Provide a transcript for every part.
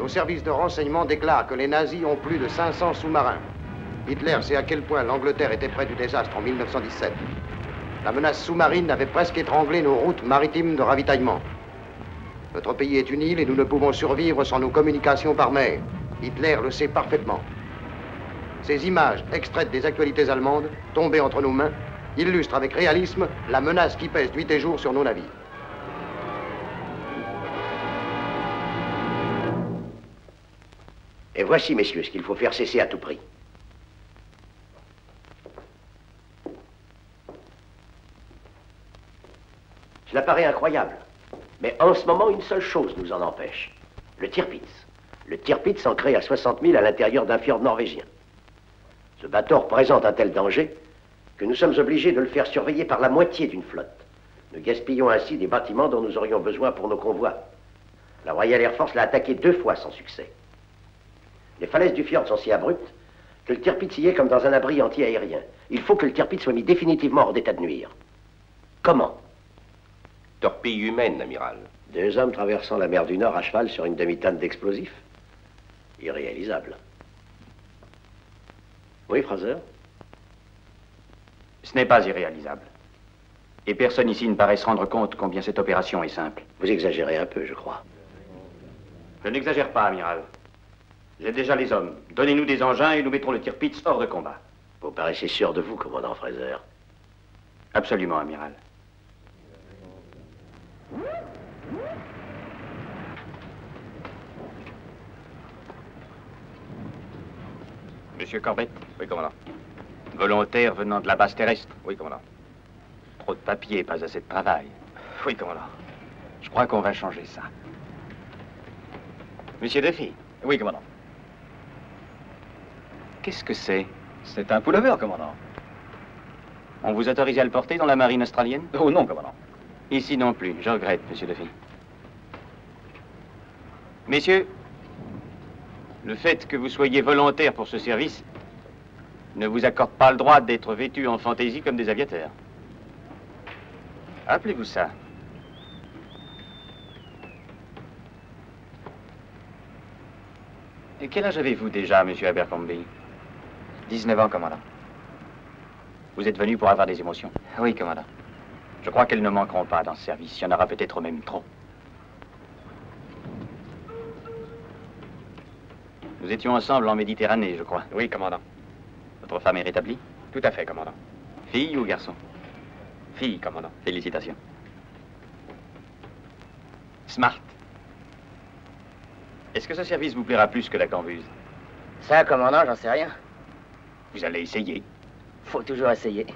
Nos services de renseignement déclarent que les nazis ont plus de 500 sous-marins. Hitler sait à quel point l'Angleterre était près du désastre en 1917. La menace sous-marine avait presque étranglé nos routes maritimes de ravitaillement. Notre pays est une île et nous ne pouvons survivre sans nos communications par mer. Hitler le sait parfaitement. Ces images, extraites des actualités allemandes, tombées entre nos mains, illustrent avec réalisme la menace qui pèse nuit et jour sur nos navires. Et voici, messieurs, ce qu'il faut faire cesser à tout prix. Cela paraît incroyable, mais en ce moment, une seule chose nous en empêche. Le Tirpitz. Le Tirpitz ancré à 60 milles à l'intérieur d'un fjord norvégien. Ce bateau représente un tel danger que nous sommes obligés de le faire surveiller par la moitié d'une flotte. Nous gaspillons ainsi des bâtiments dont nous aurions besoin pour nos convois. La Royal Air Force l'a attaqué 2 fois sans succès. Les falaises du fjord sont si abruptes que le Tirpitz y est comme dans un abri anti-aérien. Il faut que le Tirpitz soit mis définitivement hors d'état de nuire. Comment? Torpille humaine, amiral. 2 hommes traversant la mer du Nord à cheval sur une demi-tonne d'explosifs? Irréalisable. Oui, Fraser? Ce n'est pas irréalisable. Et personne ici ne paraît se rendre compte combien cette opération est simple. Vous exagérez un peu, je crois. Je n'exagère pas, amiral. J'ai déjà les hommes. Donnez-nous des engins et nous mettrons le Tirpitz hors de combat. Vous paraissez sûr de vous, commandant Fraser. Absolument, amiral. Monsieur Corbett? Oui, commandant. Volontaire venant de la base terrestre? Oui, commandant. Trop de papier, pas assez de travail. Oui, commandant. Je crois qu'on va changer ça. Monsieur Duffy? Oui, commandant. Qu'est-ce que c'est? C'est un pullover, commandant. On vous autorise à le porter dans la marine australienne? Oh non, commandant. Ici non plus, je regrette, monsieur Duffy. Messieurs, le fait que vous soyez volontaire pour ce service ne vous accorde pas le droit d'être vêtus en fantaisie comme des aviateurs. Rappelez-vous ça. Et quel âge avez-vous déjà, monsieur Abercrombie? 19 ans, commandant. Vous êtes venu pour avoir des émotions? Oui, commandant. Je crois qu'elles ne manqueront pas dans ce service. Il y en aura peut-être même trop. Nous étions ensemble en Méditerranée, je crois. Oui, commandant. Votre femme est rétablie? Tout à fait, commandant. Fille ou garçon? Fille, commandant. Félicitations. Smart. Est-ce que ce service vous plaira plus que la Cambuse? Ça, commandant, j'en sais rien. Vous allez essayer. Faut toujours essayer.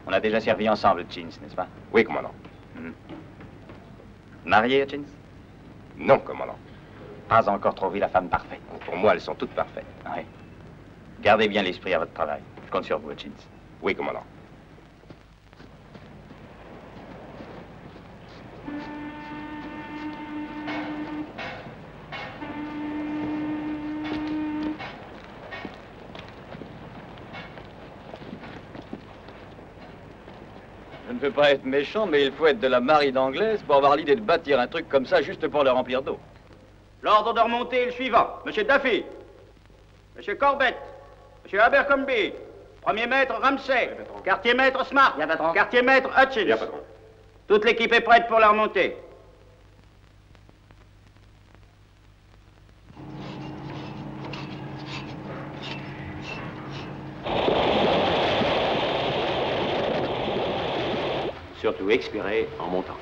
On a déjà servi ensemble, Chins, n'est-ce pas? Oui, commandant. Marié, Chins? Non, commandant. Pas encore trouvé la femme parfaite. Pour moi, elles sont toutes parfaites. Oui. Gardez bien l'esprit à votre travail. Je compte sur vous, Chins. Oui, commandant. Je ne veux pas être méchant, mais il faut être de la marine anglaise pour avoir l'idée de bâtir un truc comme ça juste pour le remplir d'eau. L'ordre de remonter est le suivant. Monsieur Duffy, Monsieur Corbett, Monsieur Abercrombie, premier maître Ramsey, quartier maître Smart, quartier maître Hutchins. Toute l'équipe est prête pour la remontée. Surtout expirer en montant.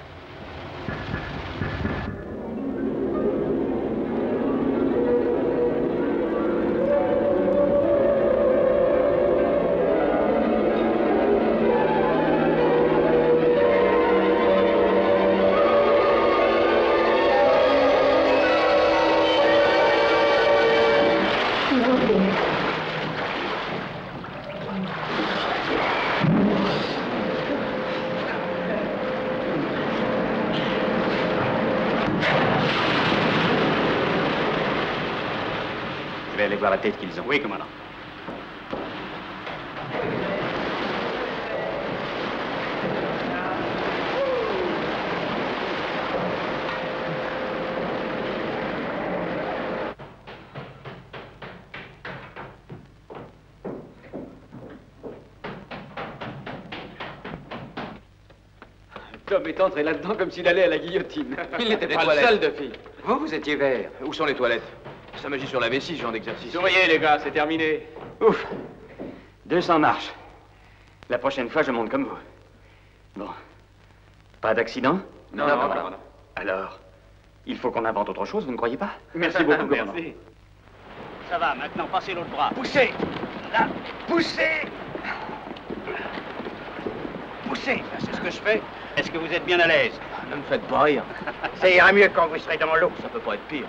Je vais aller voir la tête qu'ils ont. Oui, commandant. Tom est entré là-dedans comme s'il allait à la guillotine. Il n'était pas le seul, Duffy. Vous étiez vert. Où sont les toilettes? Ça m'agit sur la vessie, ce genre d'exercice. Souriez, les gars, c'est terminé. Ouf. 200 marches. La prochaine fois, je monte comme vous. Bon. Pas d'accident? Non. Alors, il faut qu'on invente autre chose, vous ne croyez pas? Merci beaucoup, commandant. Merci. Ça va, maintenant, passez l'autre bras. Poussez! Là! Poussez! Poussez! C'est ce que je fais. Est-ce que vous êtes bien à l'aise? Ne me faites pas rire. Ça ira mieux quand vous serez dans l'eau. Ça peut pas être pire.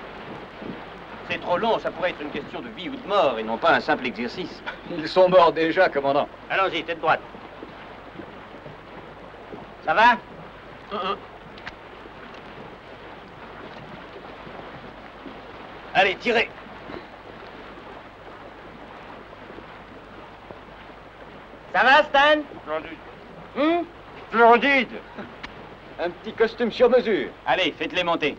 C'est trop long, ça pourrait être une question de vie ou de mort et non pas un simple exercice. Ils sont morts déjà, commandant. Allons-y, tête droite. Ça va? Allez, tirez. Ça va, Stan? Splendide! Un petit costume sur mesure. Allez, faites-les monter.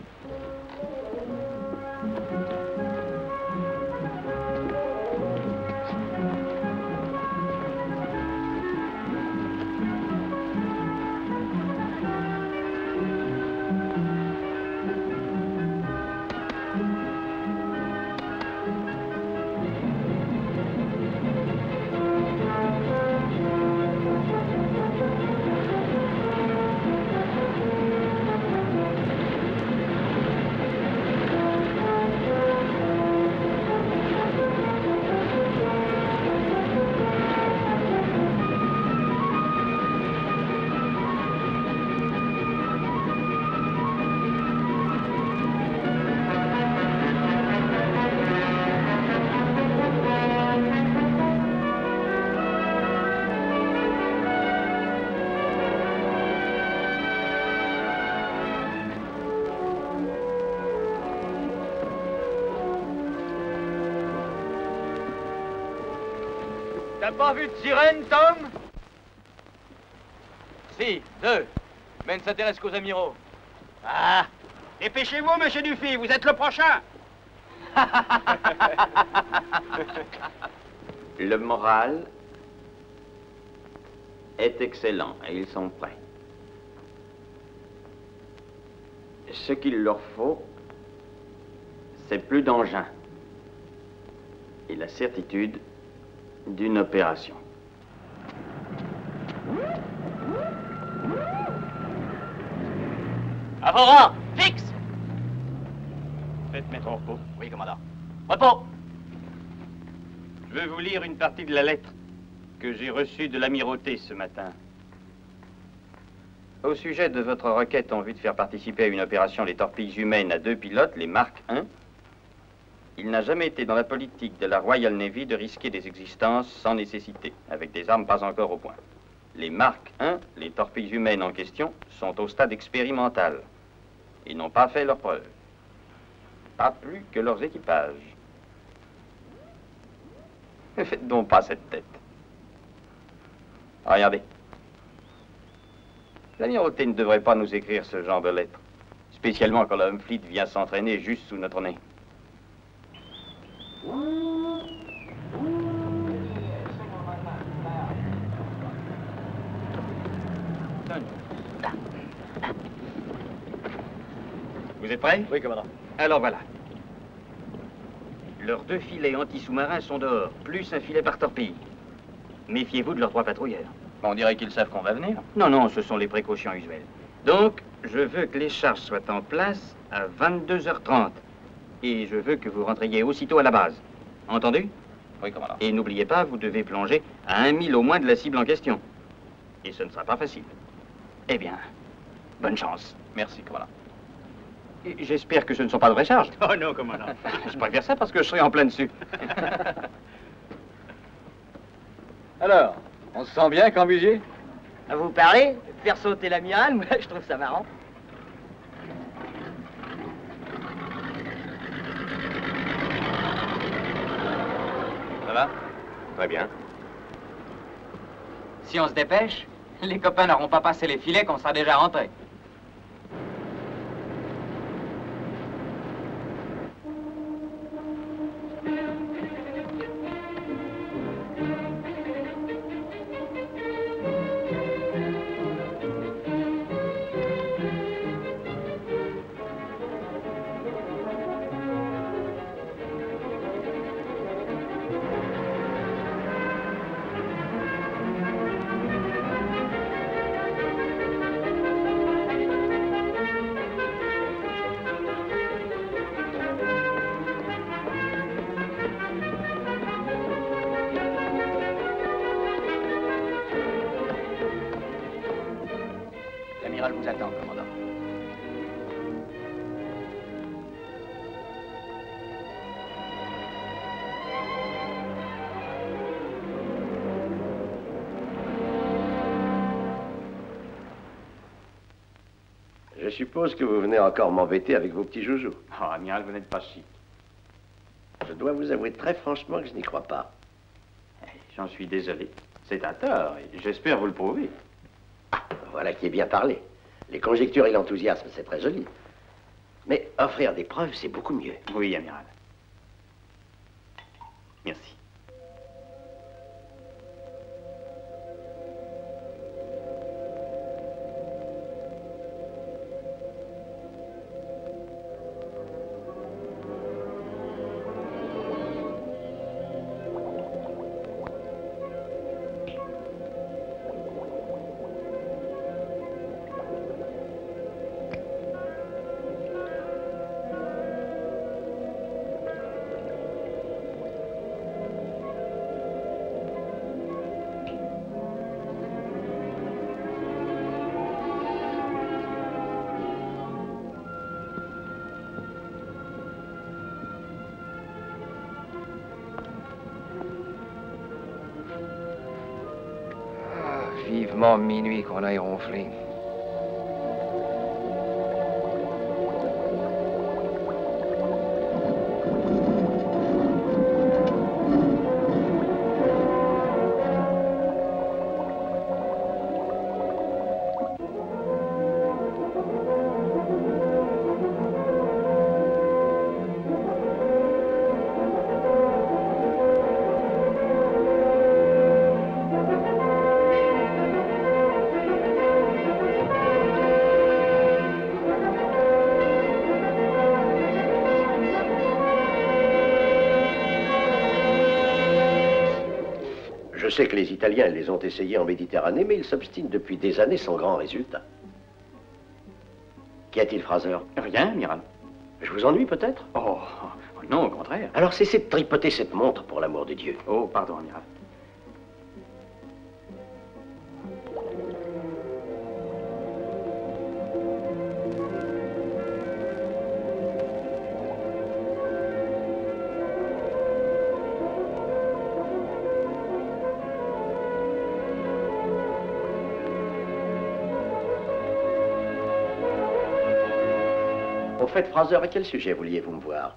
T'as pas vu de sirène, Tom? Si, 2. Mais ne s'intéresse qu'aux amiraux. Ah! Dépêchez-vous, monsieur Dufy, vous êtes le prochain. Le moral est excellent et ils sont prêts. Ce qu'il leur faut, c'est plus d'engins et la certitude d'une opération. Avant, fixe! Faites mettre au repos. Oui, commandant. Repos! Je veux vous lire une partie de la lettre que j'ai reçue de l'amirauté ce matin. Au sujet de votre requête en vue de faire participer à une opération les torpilles humaines à 2 pilotes, les Mark I, il n'a jamais été dans la politique de la Royal Navy de risquer des existences sans nécessité, avec des armes pas encore au point. Les Mark I, les torpilles humaines en question, sont au stade expérimental et n'ont pas fait leurs preuves. Pas plus que leurs équipages. Ne faites donc pas cette tête. Regardez. L'amirauté ne devrait pas nous écrire ce genre de lettre, spécialement quand la Home Fleet vient s'entraîner juste sous notre nez. Vous êtes prêts? Oui, commandant. Alors voilà. Leurs 2 filets anti-sous-marins sont dehors, plus un filet par torpille. Méfiez-vous de leurs 3 patrouilleurs. On dirait qu'ils savent qu'on va venir. Non, non, ce sont les précautions usuelles. Donc, je veux que les charges soient en place à 22h30. Et je veux que vous rentriez aussitôt à la base. Entendu? Oui, commandant. Et n'oubliez pas, vous devez plonger à 1 mille au moins de la cible en question. Et ce ne sera pas facile. Eh bien, bonne chance. Merci, commandant. Et j'espère que ce ne sont pas de vraies charges. Oh non, commandant. Je préfère ça parce que je serai en plein dessus. Alors, on se sent bien, Cambusier? À vous parler, faire sauter l'amiral, moi je trouve ça marrant. Ça va? Très bien. Si on se dépêche, les copains n'auront pas passé les filets qu'on sera déjà rentrés. L'amiral vous attend, commandant. Je suppose que vous venez encore m'embêter avec vos petits joujoux. Oh, amiral, vous n'êtes pas chic. Je dois vous avouer très franchement que je n'y crois pas. J'en suis désolé. C'est un tort, et j'espère vous le prouver. Voilà qui est bien parlé. Les conjectures et l'enthousiasme, c'est très joli. Mais offrir des preuves, c'est beaucoup mieux. Oui, amiral. Merci. Vivement minuit qu'on aille ronfler. Je sais que les Italiens les ont essayés en Méditerranée, mais ils s'obstinent depuis des années sans grand résultat. Qu'y a-t-il, Fraser? Rien, amiral. Je vous ennuie peut-être? Oh, non, au contraire. Alors cessez de tripoter cette montre, pour l'amour de Dieu. Oh, pardon, amiral. Au fait, Fraser, à quel sujet vouliez-vous me voir?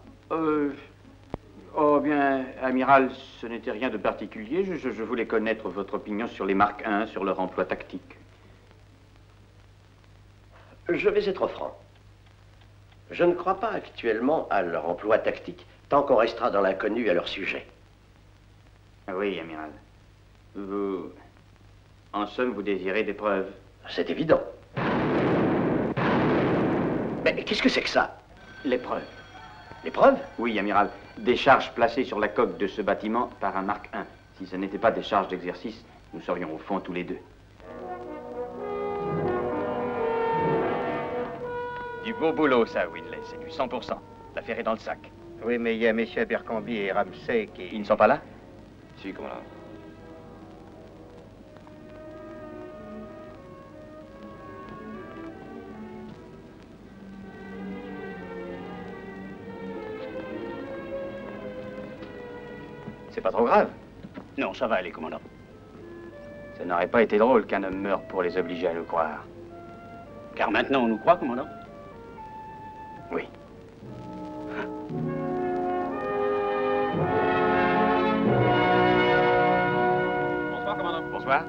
Oh bien, amiral, ce n'était rien de particulier. Je voulais connaître votre opinion sur les Mark I, sur leur emploi tactique. Je vais être franc. Je ne crois pas actuellement à leur emploi tactique, tant qu'on restera dans l'inconnu à leur sujet. Oui, amiral. Vous... En somme, vous désirez des preuves? C'est évident. Mais qu'est-ce que c'est que ça? Les preuves. Les preuves? Oui, amiral. Des charges placées sur la coque de ce bâtiment par un Mark I. Si ce n'était pas des charges d'exercice, nous serions au fond tous les deux. Du beau boulot, ça, Winley. C'est du 100%. L'affaire est dans le sac. Oui, mais il y a messieurs Abercrombie et Ramsey qui... Ils ne sont pas là? Si, commandant. C'est pas trop grave. Non, ça va aller, commandant. Ça n'aurait pas été drôle qu'un homme meure pour les obliger à nous croire. Car maintenant, on nous croit, commandant? Oui. Bonsoir, commandant. Bonsoir.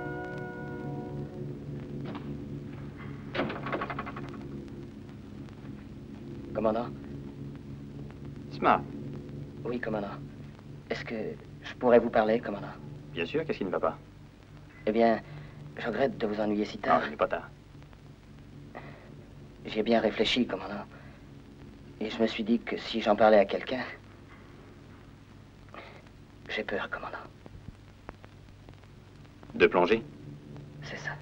Commandant? Smart. Oui, commandant. Est-ce que je pourrais vous parler, commandant? Bien sûr, qu'est-ce qui ne va pas? Eh bien, je regrette de vous ennuyer si tard. Non, il n'est pas tard. J'ai bien réfléchi, commandant. Et je me suis dit que si j'en parlais à quelqu'un... J'ai peur, commandant. De plonger? C'est ça.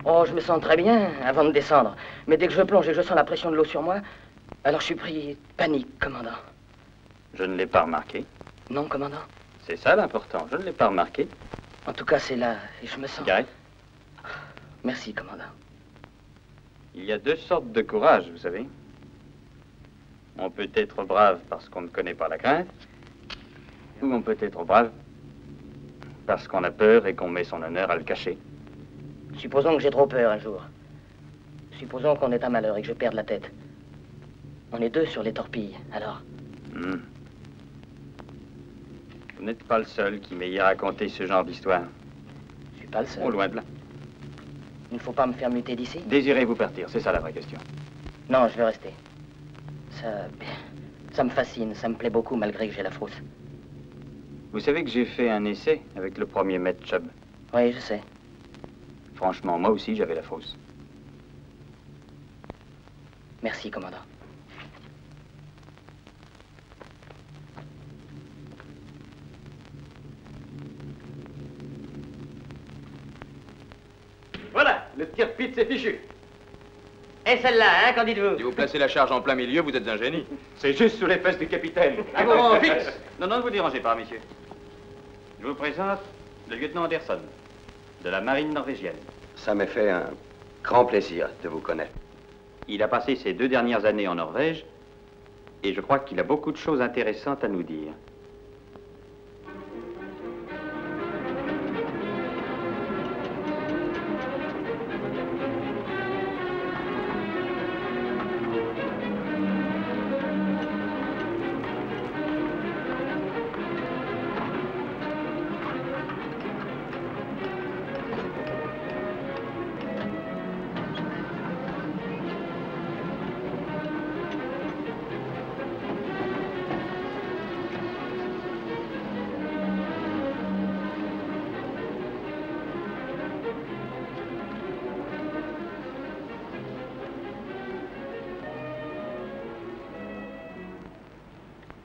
Oh, je me sens très bien avant de descendre. Mais dès que je plonge et que je sens la pression de l'eau sur moi, alors je suis pris de panique, commandant. Je ne l'ai pas remarqué. Non, commandant? C'est ça l'important. Je ne l'ai pas remarqué. En tout cas, c'est là, et je me sens... Cigarette? Merci, commandant. Il y a deux sortes de courage, vous savez. On peut être brave parce qu'on ne connaît pas la crainte, ou on peut être brave parce qu'on a peur et qu'on met son honneur à le cacher. Supposons que j'ai trop peur un jour. Supposons qu'on ait un malheur et que je perde la tête. On est deux sur les torpilles, alors... Vous n'êtes pas le seul qui m'ayez raconté ce genre d'histoire. Je suis pas le seul. Oh, loin de là. Il ne faut pas me faire muter d'ici? Désirez-vous partir? C'est ça la vraie question. Non, je vais rester. Ça me fascine, ça me plaît beaucoup malgré que j'ai la frousse. Vous savez que j'ai fait un essai avec le premier maître Chubb? Oui, je sais. Franchement, moi aussi, j'avais la frousse. Merci, commandant. Voilà, le tir-pit, c'est fichu. Et celle-là, hein, qu'en dites-vous? Si vous placez la charge en plein milieu, vous êtes un génie. C'est juste sous les fesses du capitaine. Ah bon, fixe! Non, ne vous dérangez pas, messieurs. Je vous présente le lieutenant Anderson, de la marine norvégienne. Ça m'est fait un grand plaisir de vous connaître. Il a passé ses 2 dernières années en Norvège, et je crois qu'il a beaucoup de choses intéressantes à nous dire.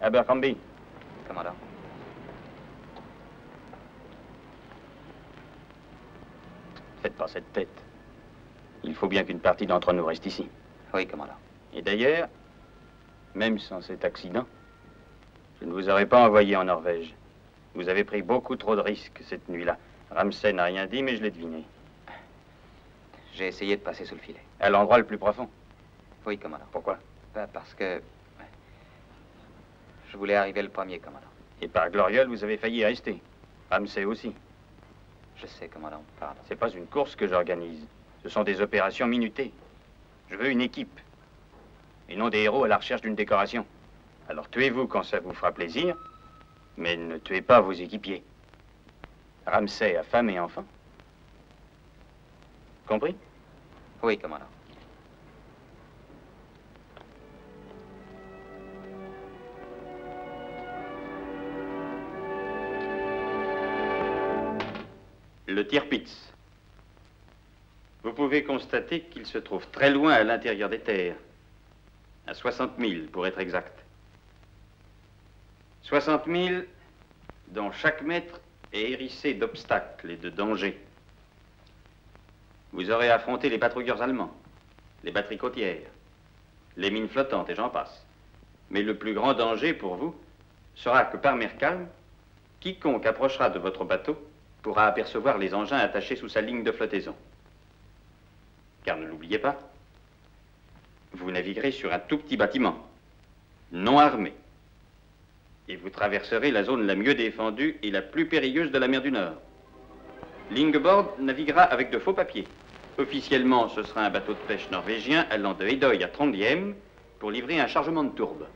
Abercrombie. Commandant. Faites pas cette tête. Il faut bien qu'une partie d'entre nous reste ici. Oui, commandant. Et d'ailleurs, même sans cet accident, je ne vous aurais pas envoyé en Norvège. Vous avez pris beaucoup trop de risques cette nuit-là. Ramsay n'a rien dit, mais je l'ai deviné. J'ai essayé de passer sous le filet. À l'endroit le plus profond. Oui, commandant. Pourquoi? Parce que... je voulais arriver le premier, commandant. Et par Gloriole, vous avez failli y rester. Ramsay aussi. Je sais, commandant, pardon. C'est pas une course que j'organise. Ce sont des opérations minutées. Je veux une équipe. Et non des héros à la recherche d'une décoration. Alors tuez-vous quand ça vous fera plaisir, mais ne tuez pas vos équipiers. Ramsay a femme et enfants. Compris? Oui, commandant. Le Tirpitz. Vous pouvez constater qu'il se trouve très loin à l'intérieur des terres. À 60 000 pour être exact. 60 000 dont chaque mètre est hérissé d'obstacles et de dangers. Vous aurez affronté les patrouilleurs allemands, les batteries côtières, les mines flottantes et j'en passe. Mais le plus grand danger pour vous sera que par mer calme, quiconque approchera de votre bateau pourra apercevoir les engins attachés sous sa ligne de flottaison. Car ne l'oubliez pas, vous naviguerez sur un tout petit bâtiment, non armé. Et vous traverserez la zone la mieux défendue et la plus périlleuse de la mer du Nord. L'Ingeborg naviguera avec de faux papiers. Officiellement, ce sera un bateau de pêche norvégien allant de Heidoy à Trondheim pour livrer un chargement de tourbe.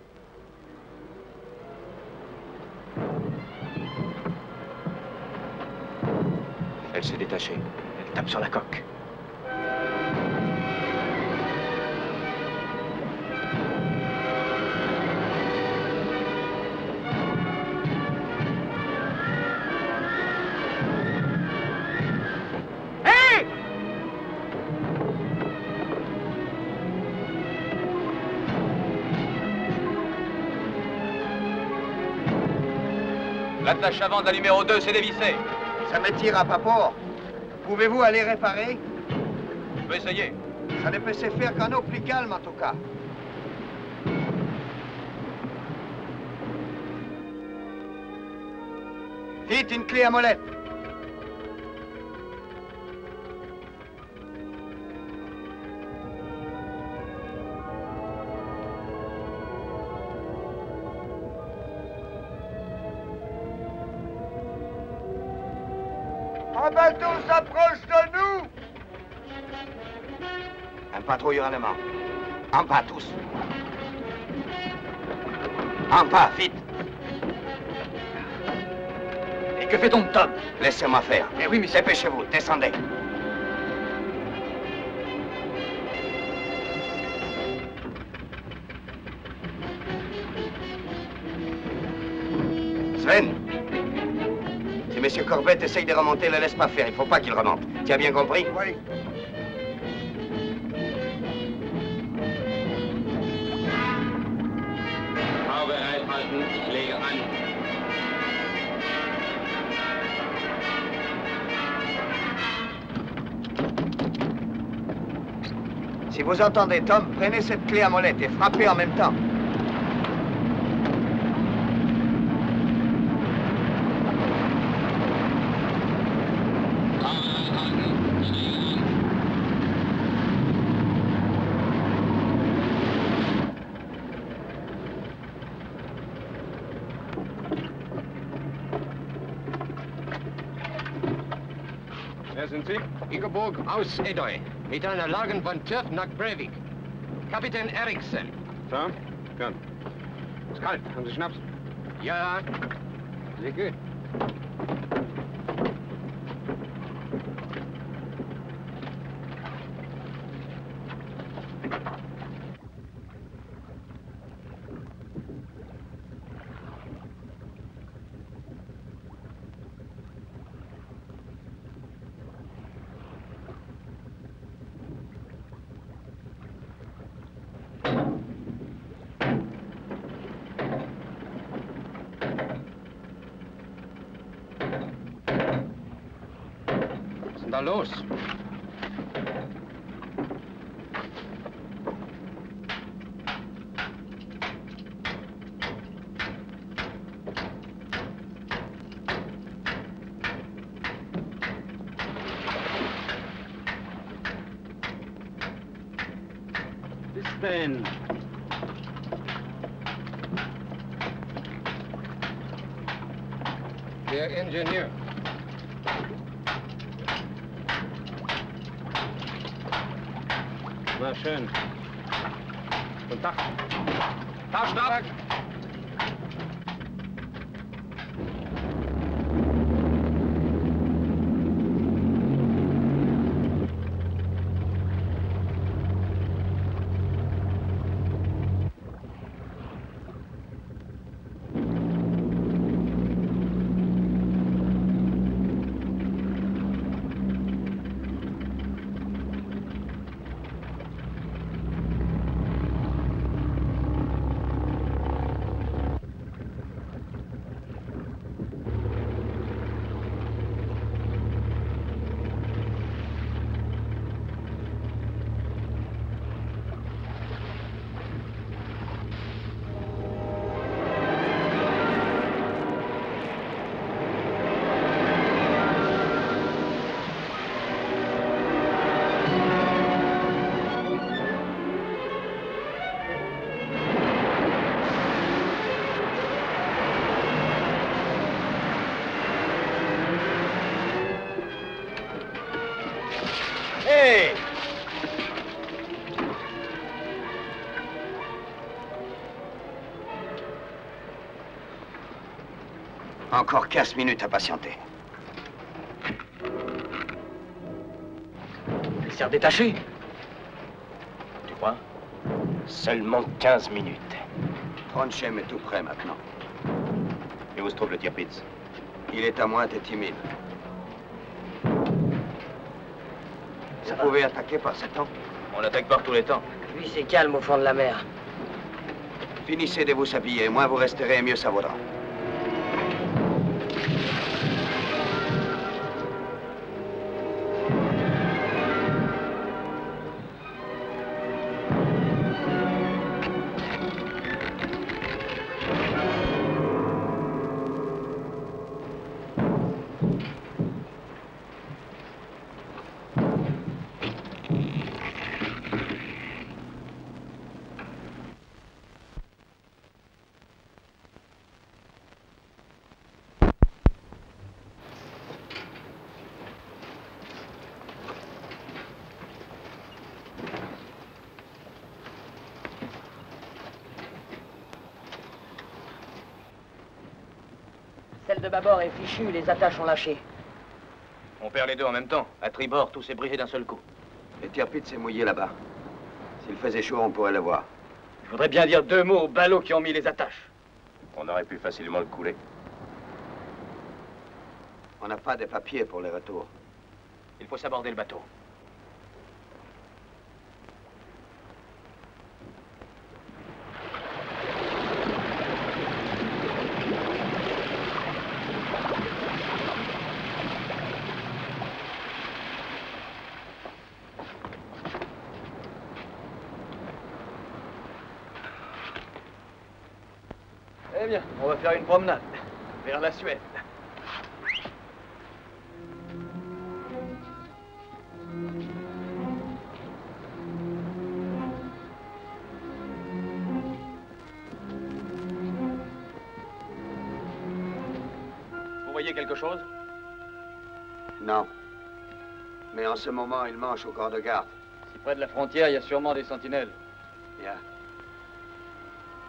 Elle s'est détachée. Elle tape sur la coque. L'attache avant de la numéro 2 s'est dévissée. Ça me tire à bâbord. Pouvez-vous aller réparer? Je peux essayer. Ça ne peut se faire qu'en eau plus calme, en tout cas. Vite, une clé à molette. Un bateau s'approche de nous! Un patrouilleur allemand. En pas tous. En pas, vite. Et que fait-on de Tom? Laissez-moi faire. Eh oui, mais c'est... Dépêchez-vous, descendez. Sven, si M. Corbett essaye de remonter, ne laisse pas faire. Il ne faut pas qu'il remonte. Tu as bien compris? Oui. Bereithalten, ich lege an. Si vous entendez Tom, prenez cette clé à molette et frappez en même temps. Wer sind Sie? Ingeborg aus Edøy. Mit einer Lagen von Tjörf nach Breivik. Kapitän Eriksen. So, gut. Ist kalt. Haben Sie Schnaps? Ja, sehr gut. Da los? Bis denn? Der Ingenieur. Na schön. Guten Tag. Taschen ab! Hey! Encore 15 minutes à patienter. Il s'est redétaché. Tu crois? Seulement 15 minutes. Trondheim est tout près maintenant. Et où se trouve le Tirpitz? Il est à moins, t'es timide. Vous pouvez attaquer par ce temps? On attaque par tous les temps. Lui, c'est calme au fond de la mer. Finissez de vous habiller, moins vous resterez, mieux ça vaudra. Celle de bâbord est fichue, les attaches sont lâchées. On perd les deux en même temps. À tribord, tout s'est brisé d'un seul coup. Le Tirpitz s'est mouillé là-bas. S'il faisait chaud, on pourrait le voir. Je voudrais bien dire 2 mots aux ballots qui ont mis les attaches. On aurait pu facilement le couler. On n'a pas de papiers pour les retours. Il faut s'aborder le bateau. Eh bien, on va faire une promenade vers la Suède. Vous voyez quelque chose? Non. Mais en ce moment, il mange au corps de garde. Si près de la frontière, il y a sûrement des sentinelles. Bien.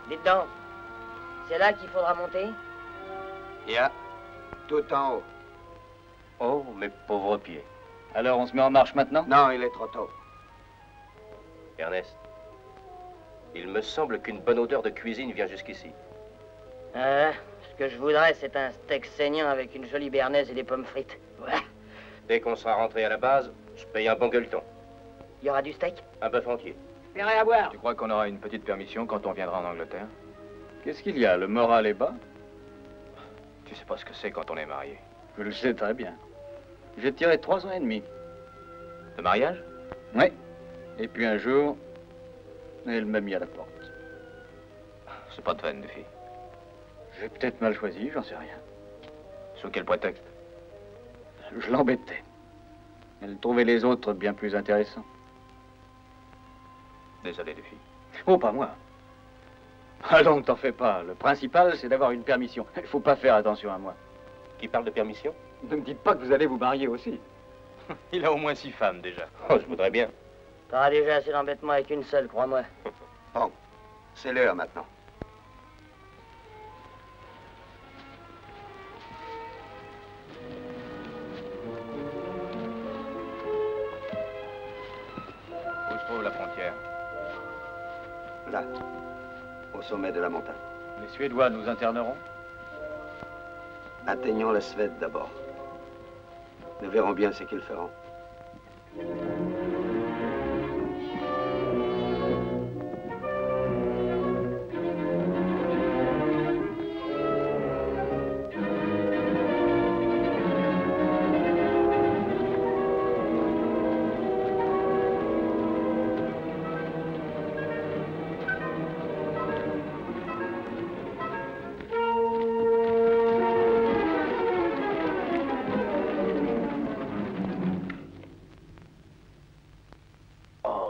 Dites donc, c'est là qu'il faudra monter? Yeah. Tout en haut. Oh, mes pauvres pieds. Alors, on se met en marche maintenant? Non, il est trop tôt. Ernest, il me semble qu'une bonne odeur de cuisine vient jusqu'ici. Ce que je voudrais, c'est un steak saignant avec une jolie béarnaise et des pommes frites. Ouais. Dès qu'on sera rentré à la base, je paye un bon gueuleton. Il y aura du steak? Un bœuf entier. Ferré à boire. Tu crois qu'on aura une petite permission quand on viendra en Angleterre? Qu'est-ce qu'il y a? Le moral est bas? Tu sais pas ce que c'est quand on est marié. Je le sais très bien. J'ai tiré 3 ans et demi. De mariage? Oui. Et puis un jour, elle m'a mis à la porte. C'est pas de peine, de fille. J'ai peut-être mal choisi, j'en sais rien. Sous quel prétexte? Je l'embêtais. Elle trouvait les autres bien plus intéressants. Désolé, de fille. Oh, pas moi. Allons, t'en fais pas. Le principal, c'est d'avoir une permission. Il faut pas faire attention à moi. Qui parle de permission? Ne me dites pas que vous allez vous marier aussi. Il a au moins 6 femmes, déjà. Oh, je voudrais bien. T'auras déjà assez d'embêtement avec une seule, crois-moi. Bon, c'est l'heure maintenant. Où se trouve la frontière? Là, au sommet de la montagne. Les Suédois nous interneront? Atteignons la Suède d'abord. Nous verrons bien ce qu'ils feront.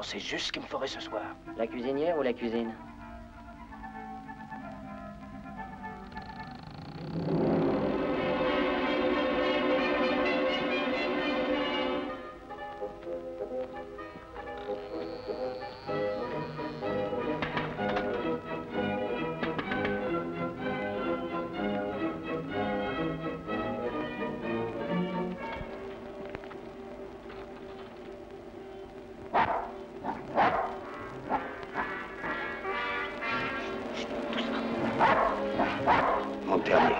C'est juste ce qu'il me ferait ce soir. La cuisinière ou la cuisine? Mon dernier.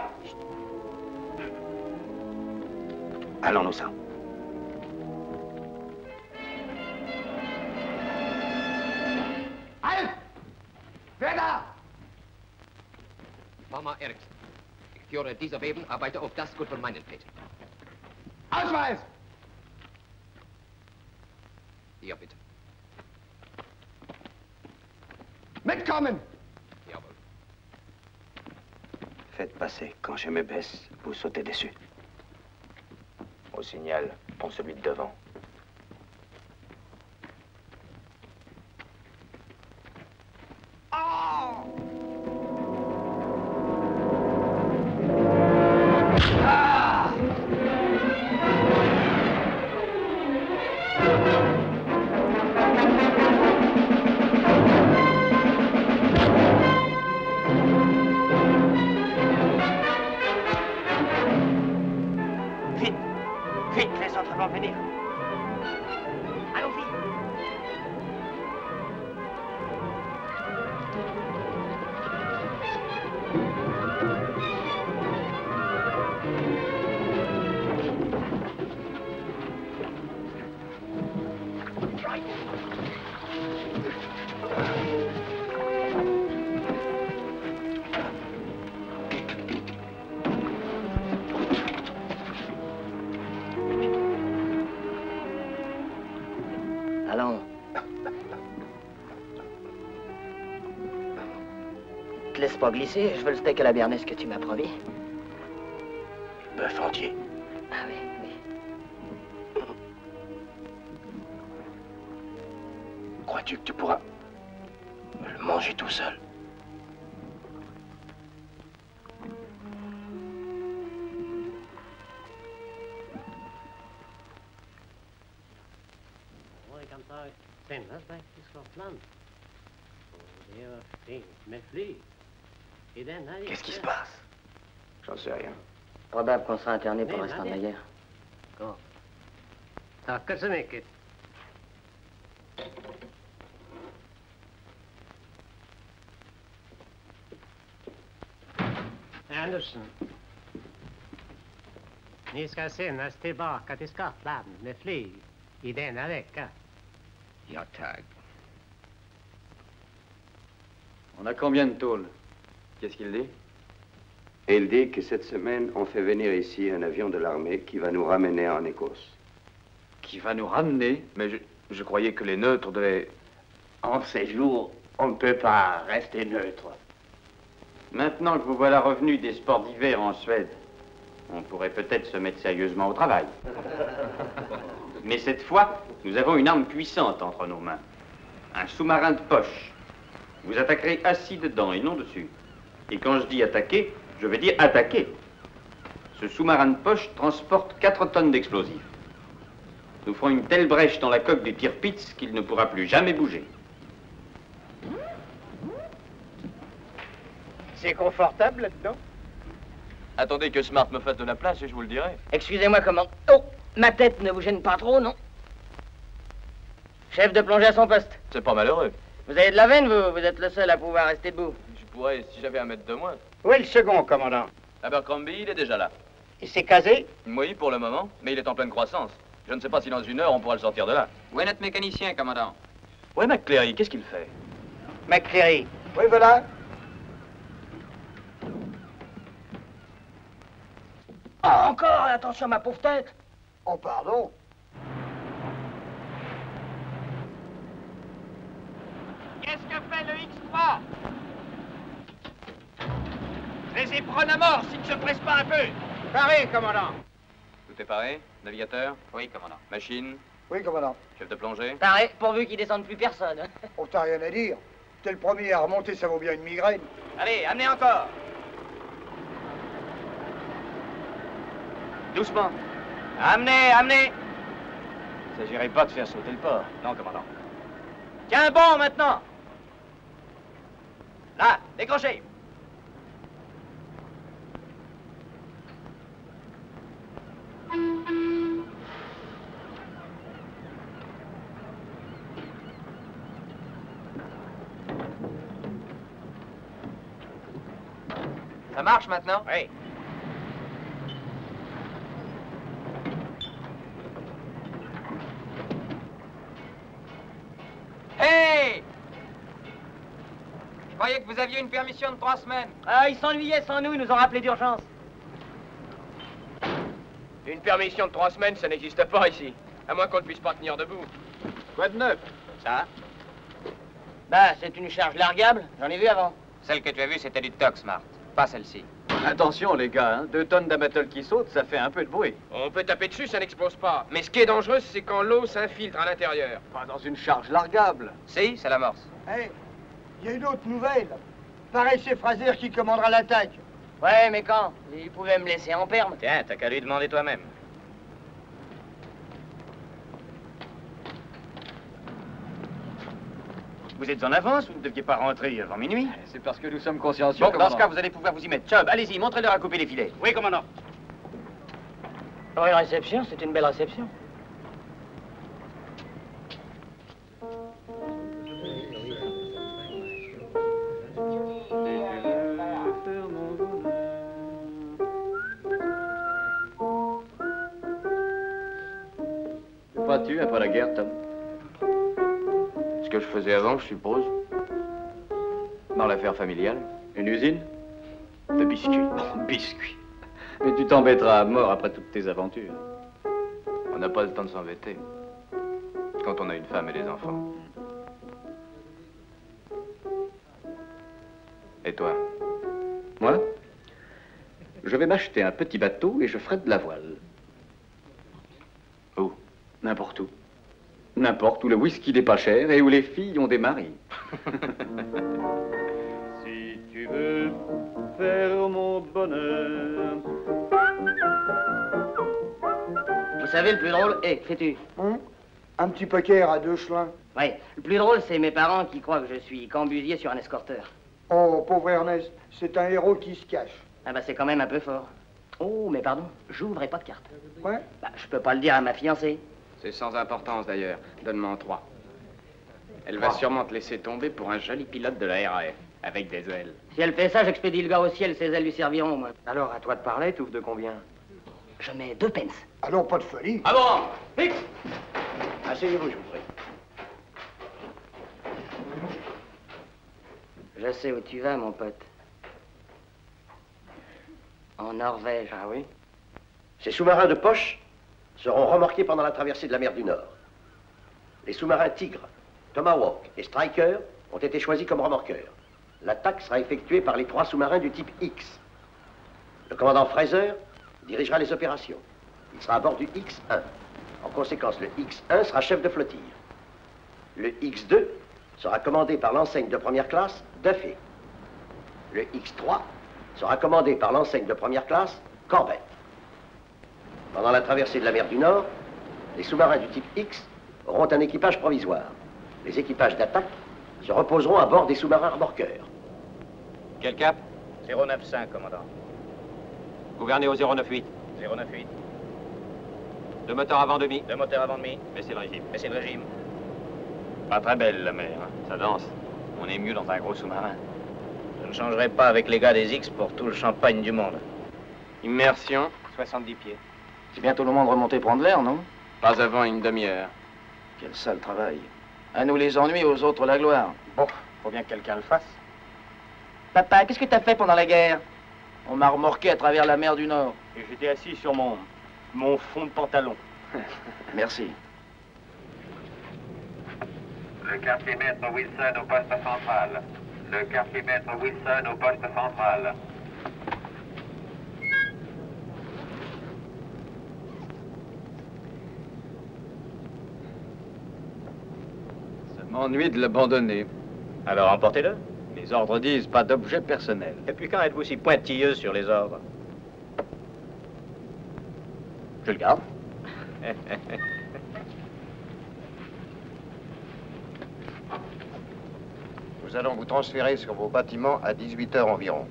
Allons-nous-en. Halt! Wer da? Farmer Eriksson. Ich führe dieser Beben, arbeite auf das Gut von meinen Feld. Ausweis! Ja, bitte. Mitkommen! Jawohl. Faites passer. Quand je me baisse, vous sautez dessus. Au signal, prends celui de devant. l'autre avant de venir. Allons-y. Allons. Te laisse pas glisser, je veux le steak à la béarnaise que tu m'as promis. Bœuf entier. Ah oui, oui. Crois-tu que tu pourras le manger tout seul? Qu'est-ce qui se passe? J'en sais rien. Probable qu'on sera interné pour l'instant de la guerre. Tackar så mycket. Anderson. Ni ska senast tillbaka till Skottland med flyg i denna vecka. Ja, tack. On a combien de tôles? Qu'est-ce qu'il dit? Il dit que cette semaine, on fait venir ici un avion de l'armée qui va nous ramener en Écosse. Qui va nous ramener? Mais je croyais que les neutres devaient... En ces jours, on ne peut pas rester neutre. Maintenant que vous voilà revenu des sports d'hiver en Suède, on pourrait peut-être se mettre sérieusement au travail. Mais cette fois, nous avons une arme puissante entre nos mains. Un sous-marin de poche. Vous attaquerez assis dedans et non dessus. Et quand je dis attaquer, je veux dire attaquer. Ce sous-marin de poche transporte 4 tonnes d'explosifs. Nous ferons une telle brèche dans la coque du Tirpitz qu'il ne pourra plus jamais bouger. C'est confortable là-dedans? Attendez que Smart me fasse de la place et je vous le dirai. Excusez-moi, comment... Oh, ma tête ne vous gêne pas trop, non? Chef de plongée à son poste. C'est pas malheureux. Vous avez de la veine, vous? Vous êtes le seul à pouvoir rester debout. Je pourrais si j'avais 1 mètre de moins. Où est le second, commandant? Abercrombie, il est déjà là. Il s'est casé? Oui, pour le moment, mais il est en pleine croissance. Je ne sais pas si dans 1 heure, on pourra le sortir de là. Où est notre mécanicien, commandant? Où est McCleary? Qu'est-ce qu'il fait? McCleary. Oui, voilà. Ah, encore! Attention à ma pauvre tête! Oh, pardon. Qu'est-ce que fait le X-3? Je les éprenne à mort s'ils ne se pressent pas un peu. Paré, commandant. Tout est paré? Navigateur? Oui, commandant. Machine? Oui, commandant. Chef de plongée? Pareil, pourvu qu'il descende plus personne. Oh, t'as rien à dire. T'es le premier à remonter, ça vaut bien une migraine. Allez, amenez encore. Doucement. Amenez, amenez. Il ne s'agirait pas de faire sauter le port. Non, commandant. Tiens bon, maintenant. Là, décrochez. Ça marche maintenant? Oui. Hey! Je croyais que vous aviez une permission de 3 semaines. Ah, ils s'ennuyaient sans nous, ils nous ont rappelé d'urgence. Une permission de 3 semaines, ça n'existe pas ici. À moins qu'on ne puisse pas tenir debout. Quoi de neuf? Ça? Bah, c'est une charge largable, j'en ai vu avant. Celle que tu as vue, c'était du Tuck, Smart. Pas celle-ci. Attention, les gars, hein, 2 tonnes d'amatol qui sautent, ça fait un peu de bruit. On peut taper dessus, ça n'explose pas. Mais ce qui est dangereux, c'est quand l'eau s'infiltre à l'intérieur. Pas dans une charge largable. Si, c'est l'amorce. Hé, il y a une autre nouvelle. Pareil, c'est Fraser qui commandera l'attaque. Ouais, mais quand? Il pouvait me laisser en perme. Tiens, t'as qu'à lui demander toi-même. Vous êtes en avance, vous ne deviez pas rentrer avant minuit. C'est parce que nous sommes consciencieux, Bon, dans ce commandant. cas, vous allez pouvoir vous y mettre. Chubb, allez-y, montrez-leur à couper les filets. Oui, commandant. Pour une réception, c'est une belle réception. Que feras-tu après la guerre, Tom? Ce que je faisais avant, je suppose. Dans l'affaire familiale. Une usine? De biscuits. Biscuits. Mais tu t'embêteras à mort après toutes tes aventures. On n'a pas le temps de s'embêter. Quand on a une femme et des enfants. Et toi? Moi? Je vais m'acheter un petit bateau et je ferai de la voile. Où? N'importe où. N'importe où le whisky n'est pas cher et où les filles ont des maris. Si tu veux faire mon bonheur. Vous savez, le plus drôle... Eh, fais-tu? Un petit poker à 2 chelins. Oui, le plus drôle, c'est mes parents qui croient que je suis cambusier sur un escorteur. Oh, pauvre Ernest, c'est un héros qui se cache. Ah bah c'est quand même un peu fort. Oh, mais pardon, j'ouvrais pas de carte. Ouais? Bah, je peux pas le dire à ma fiancée. C'est sans importance d'ailleurs. Donne-moi en 3. Elle va sûrement te laisser tomber pour un joli pilote de la RAF, avec des ailes. Si elle fait ça, j'expédie le gars au ciel, ses ailes lui serviront, moi. Alors, à toi de parler, tu ouvres de combien? Je mets 2 pence. Alors, pas de folie. Ah bon? Fixe! Asseyez-vous, je vous prie. Je sais où tu vas, mon pote. En Norvège. Ah oui? Ces sous-marins de poche seront remorqués pendant la traversée de la mer du Nord. Les sous-marins Tigre, Tomahawk et Striker ont été choisis comme remorqueurs. L'attaque sera effectuée par les 3 sous-marins du type X. Le commandant Fraser dirigera les opérations. Il sera à bord du X1. En conséquence, le X1 sera chef de flottille. Le X2 sera commandé par l'enseigne de première classe Duffy. Le X3 sera commandé par l'enseigne de première classe Corbett. Pendant la traversée de la mer du Nord, les sous-marins du type X auront un équipage provisoire. Les équipages d'attaque se reposeront à bord des sous-marins remorqueurs. Quel cap? 095, commandant. Gouvernez au 098. 098. 2 moteurs avant demi. 2 moteurs avant demi. Baissez le régime. Baissez le régime. Pas très belle, la mer. Hein. Ça danse. On est mieux dans un gros sous-marin. Je ne changerai pas avec les gars des X pour tout le champagne du monde. Immersion. 70 pieds. C'est bientôt le moment de remonter prendre l'air, non? Pas avant une demi-heure. Quel sale travail. À nous les ennuis, aux autres la gloire. Bon, faut bien que quelqu'un le fasse. Papa, qu'est-ce que t'as fait pendant la guerre? On m'a remorqué à travers la mer du Nord. Et j'étais assis sur mon fond de pantalon. Merci. Le quartier-maître Wilson au poste central. Le quartier-maître Wilson au poste central. Ça m'ennuie de l'abandonner. Alors emportez-le. Les ordres disent pas d'objet personnel. Et puis quand êtes-vous si pointilleuse sur les ordres? Je le garde. Nous allons vous transférer sur vos bâtiments à 18 h environ.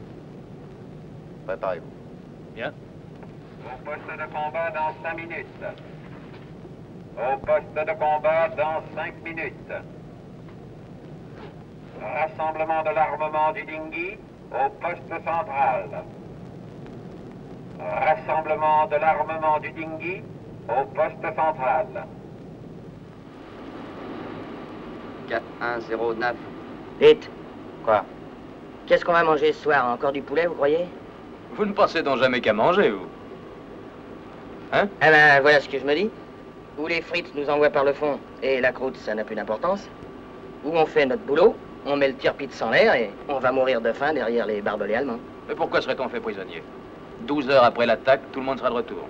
Préparez-vous. Bien. Au poste de combat dans 5 minutes. Au poste de combat dans 5 minutes. Rassemblement de l'armement du dinghy au poste central. Rassemblement de l'armement du dinghy au poste central. 4109. Vite. Quoi? Qu'est-ce qu'on va manger ce soir? Encore du poulet, vous croyez? Vous ne pensez donc jamais qu'à manger, vous? Hein? Eh ben, voilà ce que je me dis. Ou les frites nous envoient par le fond, et la croûte, ça n'a plus d'importance. Ou on fait notre boulot, on met le tir-pits en l'air, et on va mourir de faim derrière les barbelés allemands. Mais pourquoi serait-on fait prisonnier? 12 heures après l'attaque, tout le monde sera de retour.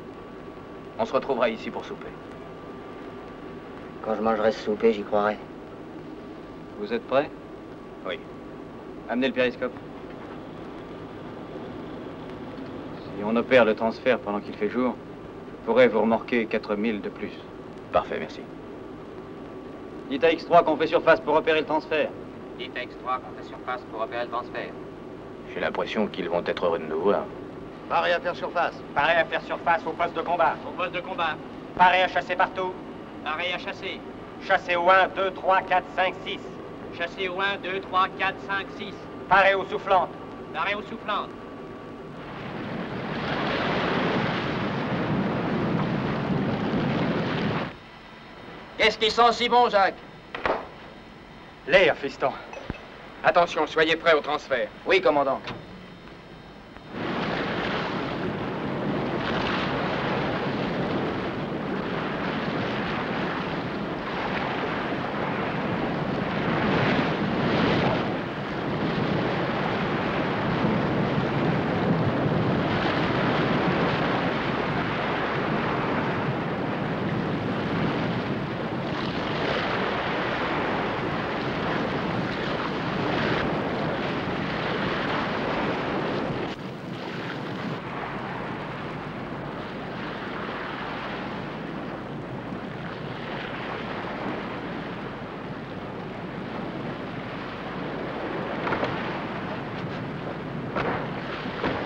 On se retrouvera ici pour souper. Quand je mangerai ce souper, j'y croirai. Vous êtes prêts? Oui. Amenez le périscope. Si on opère le transfert pendant qu'il fait jour, je pourrais vous remorquer 4000 de plus. Parfait, merci. Dites à X3 qu'on fait surface pour opérer le transfert. Dites à X3 qu'on fait surface pour opérer le transfert. J'ai l'impression qu'ils vont être heureux de nous voir. Paré à faire surface. Paré à faire surface au poste de combat. Au poste de combat. Paré à chasser partout. Paré à chasser. Chasser au 1, 2, 3, 4, 5, 6. Chasser au 1, 2, 3, 4, 5, 6. Paré aux soufflantes. Paré aux soufflantes. Qu'est-ce qui sent si bon, Jacques? L'air, fiston. Attention, soyez prêts au transfert. Oui, commandant.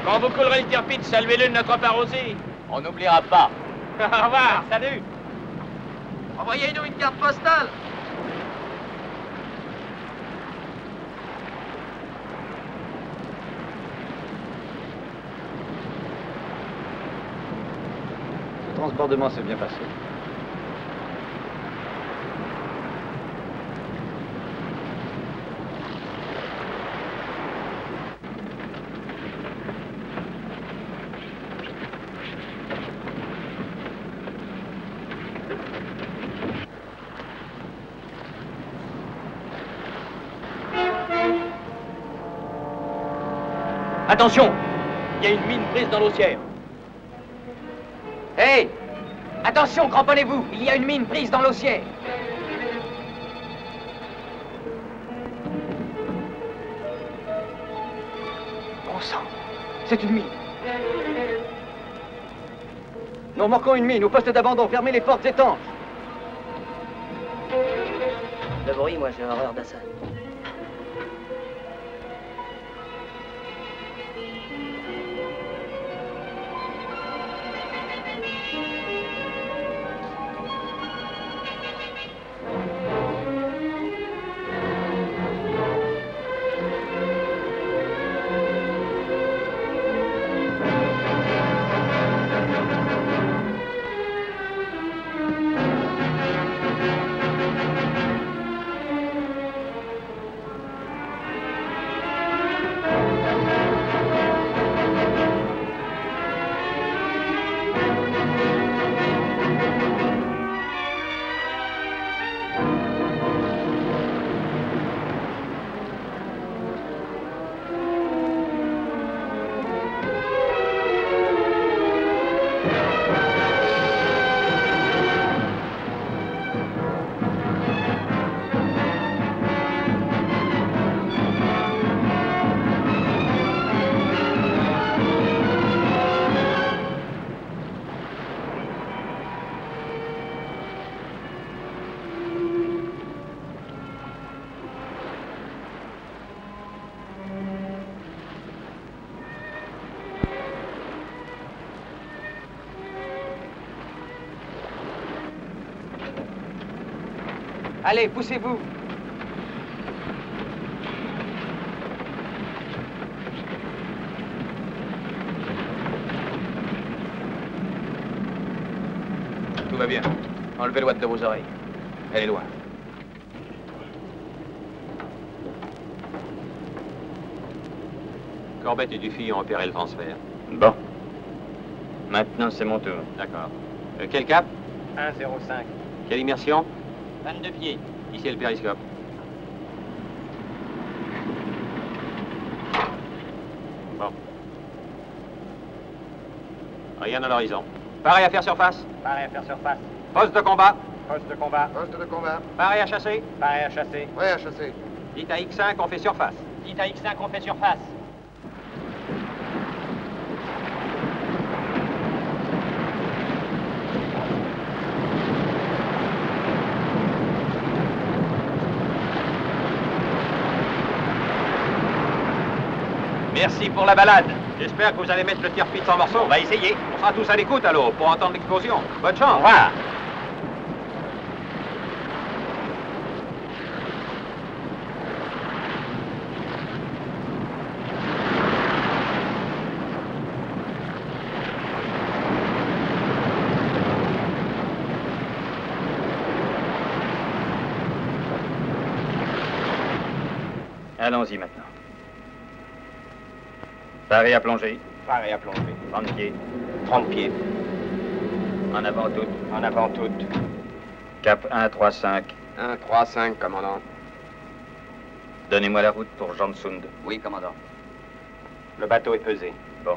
Quand vous coulerez le tirpitz, saluez-le de notre part aussi. On n'oubliera pas. Au revoir, salut. Envoyez-nous une carte postale. Ce transbordement s'est bien passé. Attention, il y a une mine prise dans l'osière. Hé! Attention, cramponnez-vous, il y a une mine prise dans l'osière. Bon sang, c'est une mine. Nous remarquons une mine au poste d'abandon. Fermez les portes étanches. Le bruit, moi j'ai horreur de ça. Allez, poussez-vous. Tout va bien. Enlevez l'ouate de vos oreilles. Elle est loin. Corbett et Dufy ont opéré le transfert. Bon. Maintenant, c'est mon tour. D'accord. Quel cap? 1,05. Quelle immersion? 22 pieds. Ici est le périscope. Bon. Rien à l'horizon. Pareil à faire surface. Pareil à faire surface. Poste de combat. Poste de combat. Poste de combat. Pareil à chasser. Pareil à chasser. Prêt à chasser. Dites à X5, on fait surface. Dites à X5 qu'on fait surface. Merci pour la balade. J'espère que vous allez mettre le Tirpitz en morceaux. On va essayer. On sera tous à l'écoute à l'eau pour entendre l'explosion. Bonne chance. Au revoir. Allons-y maintenant. Paré à plonger. Paré à plonger. 30 pieds. 30 pieds. En avant toute. En avant toute. Cap 135. 135, commandant. Donnez-moi la route pour Jansund. Oui, commandant. Le bateau est pesé. Bon.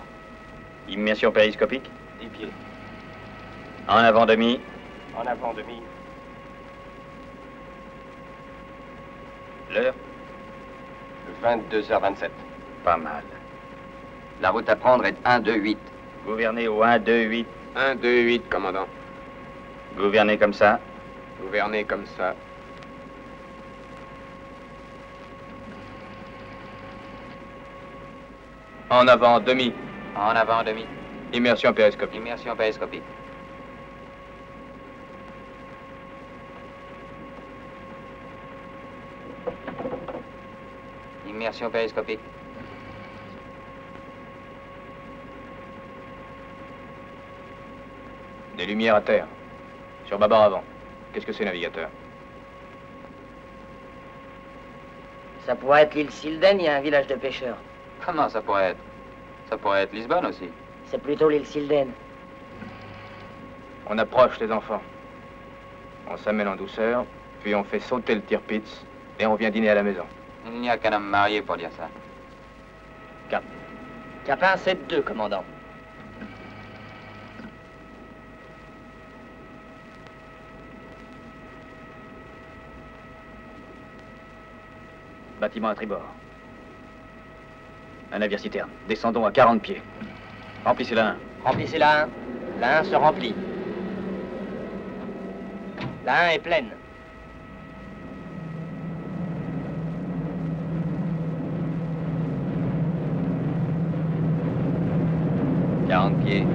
Immersion périscopique. 10 pieds. En avant demi. En avant demi. L'heure? 22h27. Pas mal. La route à prendre est 128. Gouvernez au 128. 128, commandant. Gouvernez comme ça. Gouvernez comme ça. En avant demi. En avant demi. Immersion périscopique. Immersion périscopique. Immersion périscopique. Des lumières à terre. Sur bâbord avant. Qu'est-ce que c'est, navigateur? Ça pourrait être l'île Silden, il y a un village de pêcheurs. Comment ça pourrait être? Ça pourrait être Lisbonne aussi. C'est plutôt l'île Silden. On approche les enfants. On s'amène en douceur, puis on fait sauter le Tirpitz et on vient dîner à la maison. Il n'y a qu'un homme marié pour dire ça. Cap. Cap 172, commandant. Bâtiment à tribord. Un navire citerne. Descendons à 40 pieds. Remplissez la 1. Remplissez la 1. La 1 se remplit. La 1 est pleine. Pieds.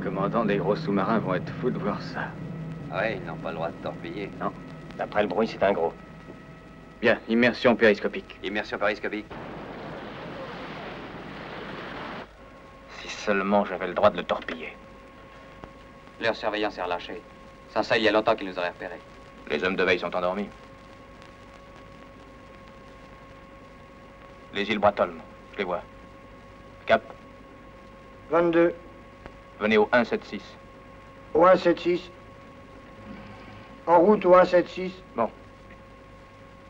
Commandant, les gros sous-marins vont être fous de voir ça. Ouais, ils n'ont pas le droit de torpiller. Non. D'après le bruit, c'est un gros. Bien, immersion périscopique. Immersion périscopique. Si seulement j'avais le droit de le torpiller. Leur surveillance est relâchée. Sans ça, il y a longtemps qu'ils nous auraient repérés. Les hommes de veille sont endormis. Les îles Bratolm, je les vois. Cap. 22. Venez au 176. Au 176. En route au 176. Bon.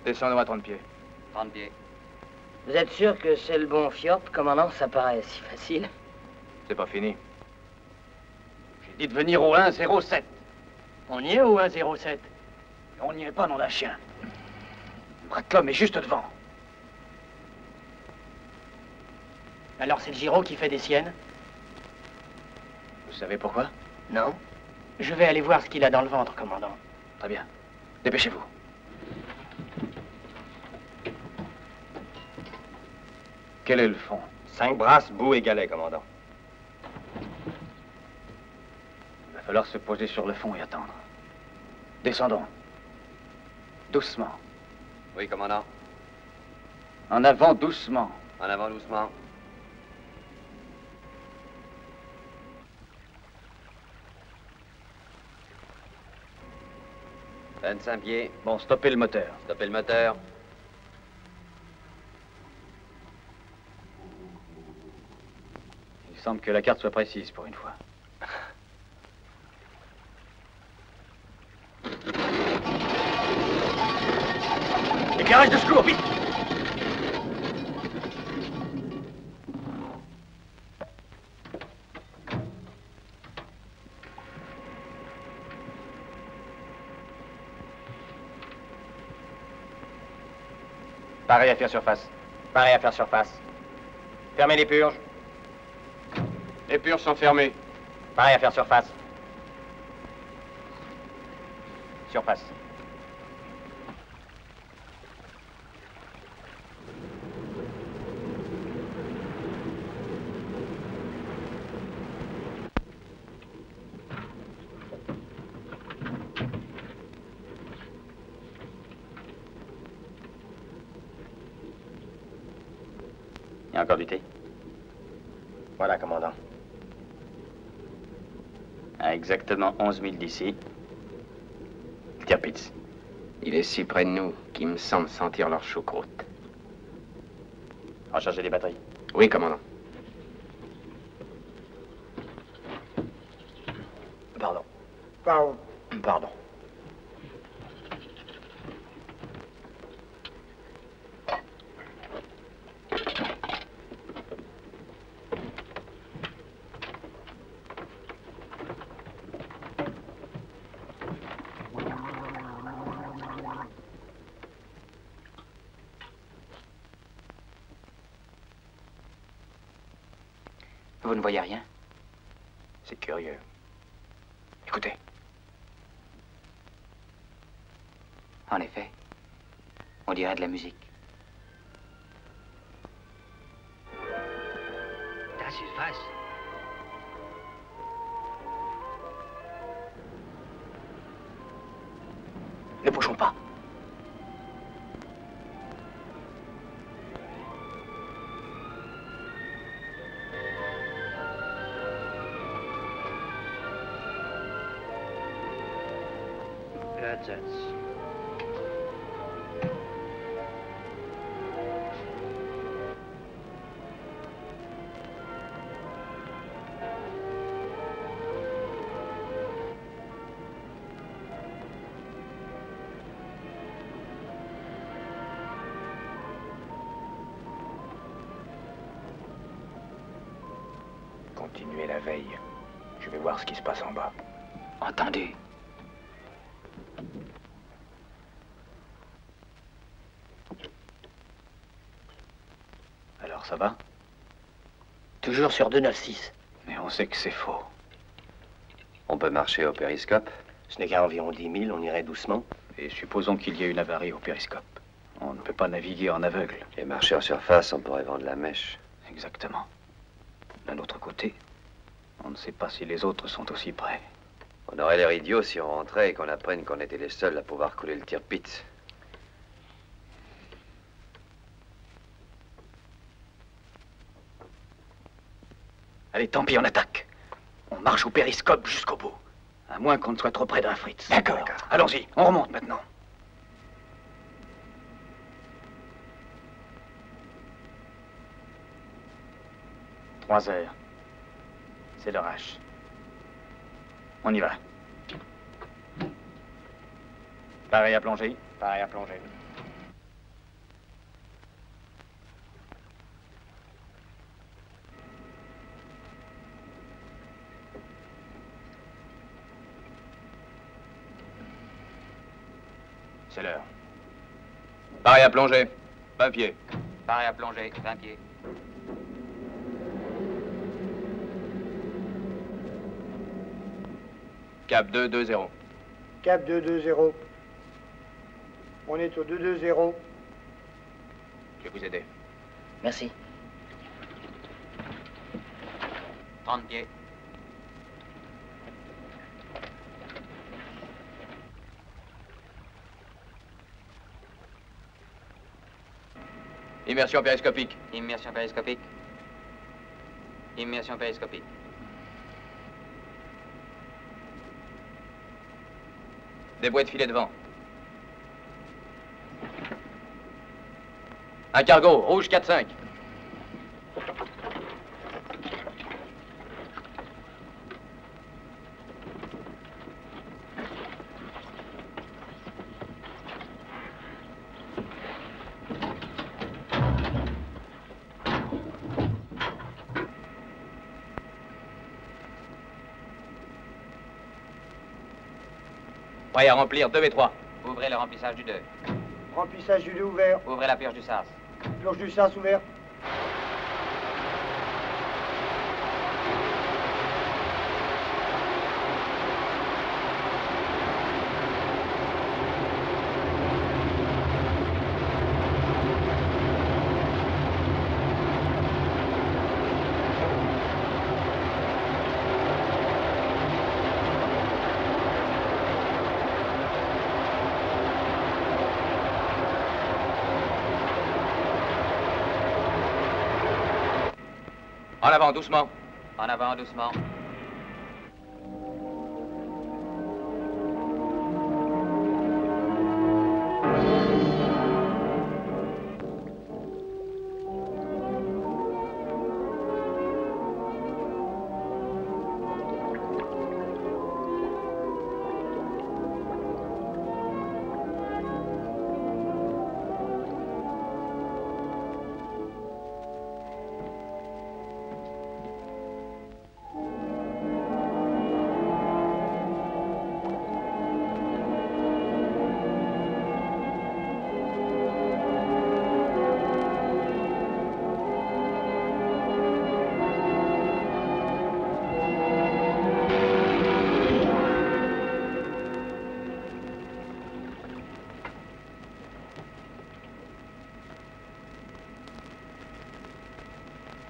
Descendons à 30 pieds. 30 pieds. Vous êtes sûr que c'est le bon fjord, commandant? Ça paraît si facile. C'est pas fini. J'ai dit de venir au 107. On y est au 107? On n'y est pas, nom d'un chien. Bratolm est juste devant. Alors c'est le Giraud qui fait des siennes? Vous savez pourquoi? Non. Je vais aller voir ce qu'il a dans le ventre, commandant. Très bien. Dépêchez-vous. Quel est le fond? 5 brasses, boue et galets, commandant. Il va falloir se poser sur le fond et attendre. Descendons. Doucement. Oui, commandant. En avant, doucement. En avant, doucement. « 25 pieds. Bon, stoppez le moteur. Stoppez le moteur. Il semble que la carte soit précise pour une fois. Éclairage de secours, vite! Pareil à faire surface. Pareil à faire surface. Fermez les purges. Les purges sont fermées. Pareil à faire surface. Surface. Il y a encore du thé? Voilà, commandant. À exactement 11 000 d'ici, Tirpitz. Il est si près de nous qu'il me semble sentir leur choucroute. Recharger les batteries. Oui, commandant. Pardon. Pardon. Pardon. Vous ne voyez rien? C'est curieux. Écoutez. En effet, on dirait de la musique. Das ist was. Ne bougeons pas. Continuez la veille. Je vais voir ce qui se passe en bas. Entendu. Alors ça va? Toujours sur 296. Mais on sait que c'est faux. On peut marcher au périscope? Ce n'est qu'à environ 10 000, on irait doucement. Et supposons qu'il y ait une avarie au périscope. On ne peut pas naviguer en aveugle. Et marcher en surface, on pourrait vendre la mèche. Exactement. D'un autre côté, on ne sait pas si les autres sont aussi près. On aurait l'air idiot si on rentrait et qu'on apprenne qu'on était les seuls à pouvoir couler le Tirpitz. Allez, tant pis, on attaque. On marche au périscope jusqu'au bout. À moins qu'on ne soit trop près d'un Fritz. D'accord. Allons-y, on remonte maintenant. « 3 heures. C'est l'orage. On y va. Pareil à plonger. Pareil à plonger. C'est l'heure. Pareil à plonger. 20 pieds. Pareil à plonger, 20 pieds. Cap 220. Cap 220. On est au 220. Je vais vous aider. Merci. 30 pieds. Immersion périscopique. Immersion périscopique. Immersion périscopique. Déboué de filet devant. Un cargo, rouge 4-5. Prêt à remplir 2 et 3. Ouvrez le remplissage du 2. Remplissage du 2 ouvert. Ouvrez la purge du sas. Purge du sas ouvert. En avant, doucement. En avant, doucement.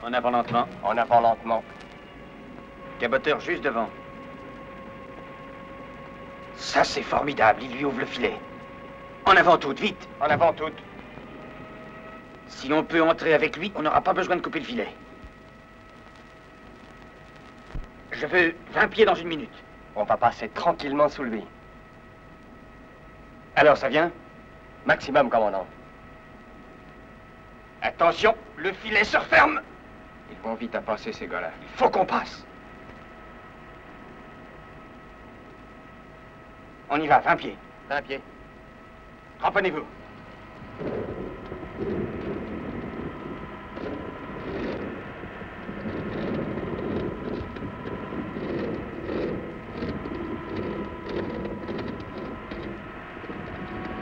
En avant lentement. En avant lentement. Caboteur juste devant. Ça, c'est formidable. Il lui ouvre le filet. En avant toute, vite. En avant toute. Si on peut entrer avec lui, on n'aura pas besoin de couper le filet. Je veux 20 pieds dans 1 minute. On va passer tranquillement sous lui. Alors, ça vient? Maximum, commandant. Attention, le filet se referme. Ils vont vite à passer, ces gars-là. Il faut qu'on passe. On y va, 20 pieds. 20 pieds. Ramponnez-vous.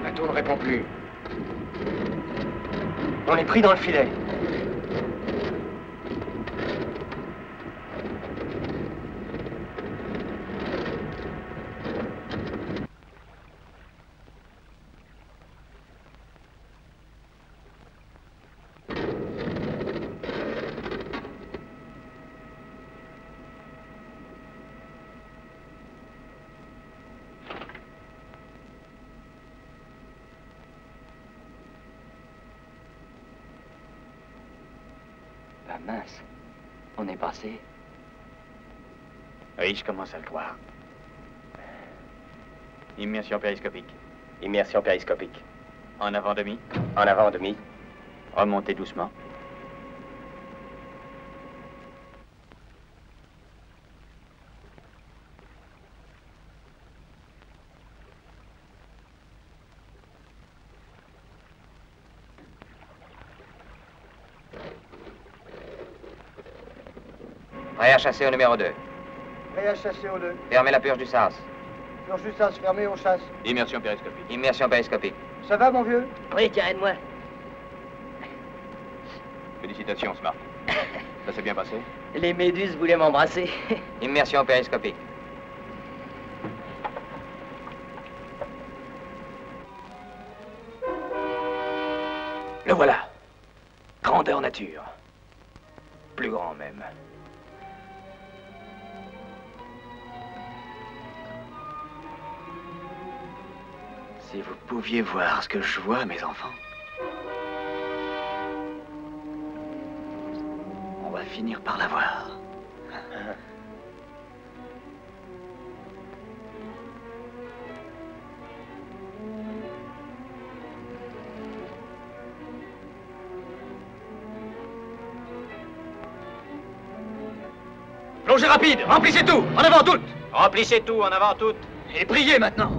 La tour ne répond plus. On est pris dans le filet. Mince, on est passé. Oui, je commence à le croire. Immersion périscopique. Immersion périscopique. En avant demi. En avant demi. Remontez doucement. Prêt à chasser au numéro 2. Prêt à chasser au 2. Fermez la purge du sas. Purge du sas fermée, on chasse. Immersion périscopique. Immersion périscopique. Ça va, mon vieux? Oui, tiens, aide-moi. Félicitations, Smart. Ça s'est bien passé? Les méduses voulaient m'embrasser. Immersion périscopique. Le voilà. Grandeur nature. Plus grand même. Si vous pouviez voir ce que je vois, mes enfants. On va finir par la voir. Plongée rapide, remplissez tout, en avant toutes. Remplissez tout, en avant toutes. Et priez maintenant.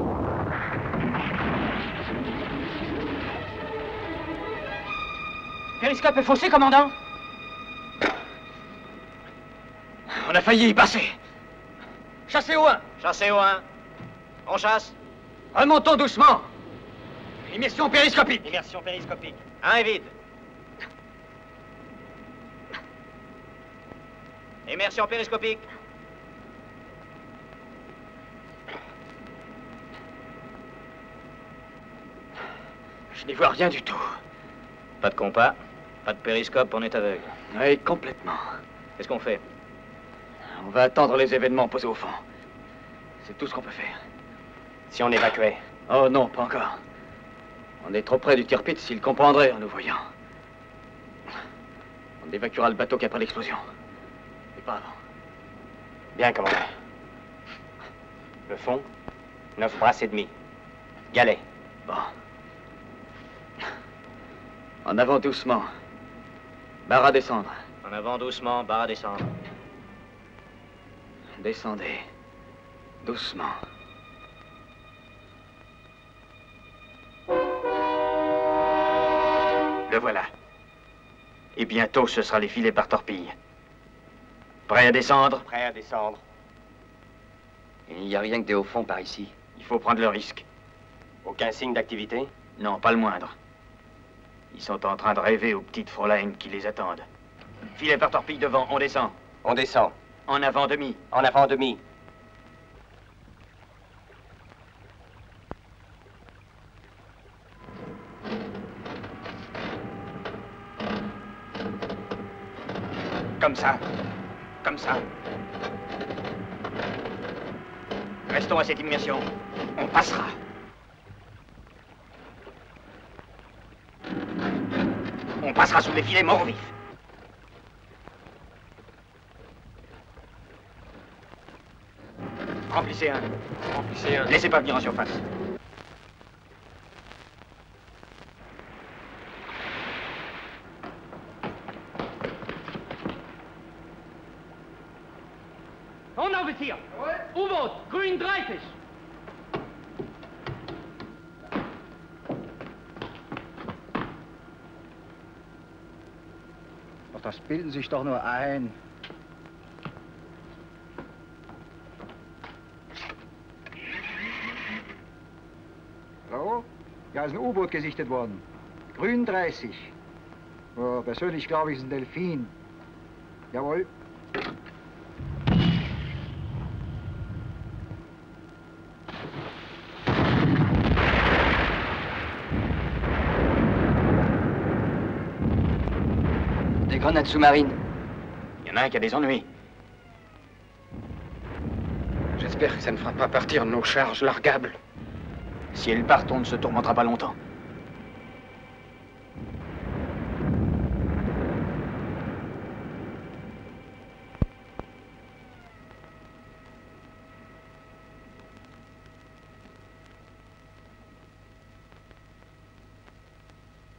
Périscope est faussé, commandant. On a failli y passer. Chassez au 1. Chassez au 1. On chasse. Remontons doucement. Immersion périscopique. Immersion périscopique. Un est vide. Immersion périscopique. Je n'y vois rien du tout. Pas de compas, pas de périscope, on est aveugle. Oui, complètement. Qu'est-ce qu'on fait? On va attendre les événements posés au fond. C'est tout ce qu'on peut faire. Si on évacuait? Oh non, pas encore. On est trop près du Tirpitz s'il comprendrait en nous voyant. On évacuera le bateau qu'après l'explosion. Mais pas avant. Bien, commandant. Le fond, 9 brasses et demi. Galet. Bon. En avant doucement. Barre à descendre. En avant doucement, barre à descendre. Descendez. Doucement. Le voilà. Et bientôt, ce sera les filets par torpille. Prêt à descendre? Prêt à descendre. Il n'y a rien que des hauts-fonds par ici. Il faut prendre le risque. Aucun signe d'activité? Non, pas le moindre. Ils sont en train de rêver aux petites Fräulein qui les attendent. Filet par torpille devant, on descend. On descend. En avant demi. En avant demi. Comme ça. Comme ça. Restons à cette immersion. On passera. On passera sous les filets morts-vifs. Remplissez un. Remplissez un. Laissez pas venir en surface. Herr Offizier! U-Boot, grün 30. Doch das bilden Sie sich doch nur ein. Hallo? Ja, ist ein U-Boot gesichtet worden. Grün 30. Oh, persönlich glaube ich, es ist ein Delfin. Jawohl. Des grenades sous-marines. Il y en a un qui a des ennuis. J'espère que ça ne fera pas partir nos charges largables. Si elles partent, on ne se tourmentera pas longtemps.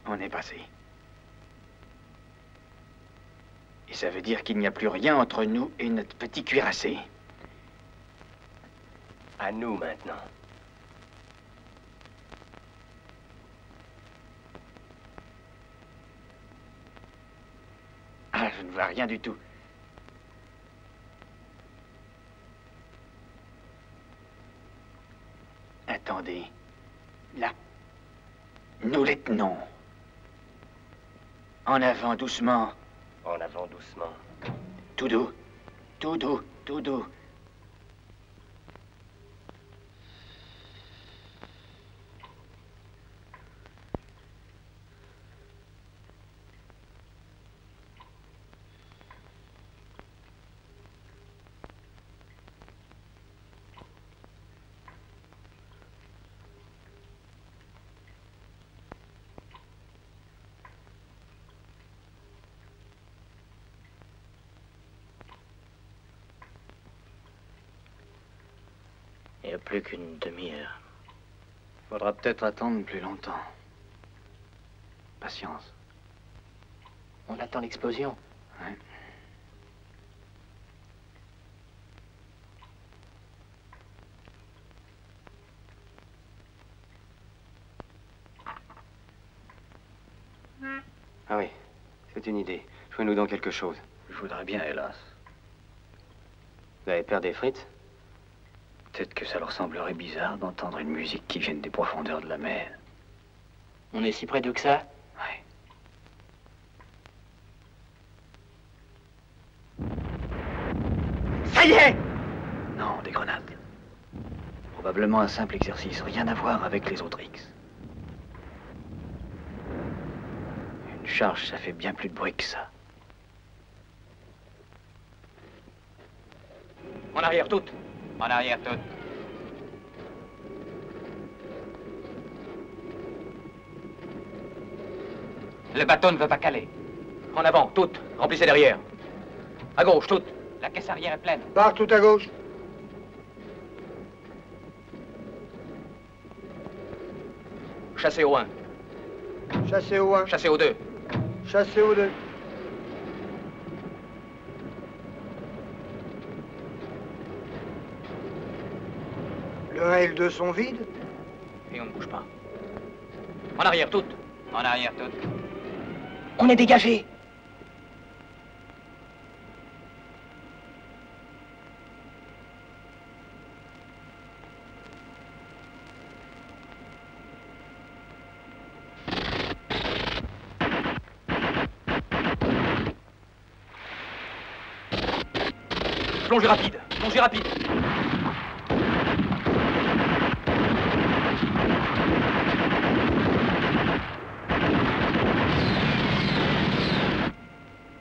On est passé. Et ça veut dire qu'il n'y a plus rien entre nous et notre petit cuirassé. À nous maintenant. Ah, je ne vois rien du tout. Attendez. Là. Nous les tenons. En avant doucement. En avant doucement. Tout doux. Tout doux. Tout doux. Il n'y a plus qu'une demi-heure. Faudra peut-être attendre plus longtemps. Patience. On attend l'explosion. Ouais. Ah oui, c'est une idée. Jouez-nous dans quelque chose. Je voudrais bien, hélas. Vous avez peur des frites? Peut-être que ça leur semblerait bizarre d'entendre une musique qui vienne des profondeurs de la mer. On est si près d'eux que ça? Ouais. Ça y est! Non, des grenades. Probablement un simple exercice, rien à voir avec les autres X. Une charge, ça fait bien plus de bruit que ça. En arrière, toutes. En arrière, toutes. Le bateau ne veut pas caler. En avant, toutes. Remplissez derrière. À gauche, toutes. La caisse arrière est pleine. Part tout à gauche. Chassez au 1. Chassez au 1. Chassez au 2. Chassez au 2. Le 1 et le 2 sont vides. Et on ne bouge pas. En arrière, toutes. En arrière, toutes. On est dégagé. Plongée rapide. Plongée rapide.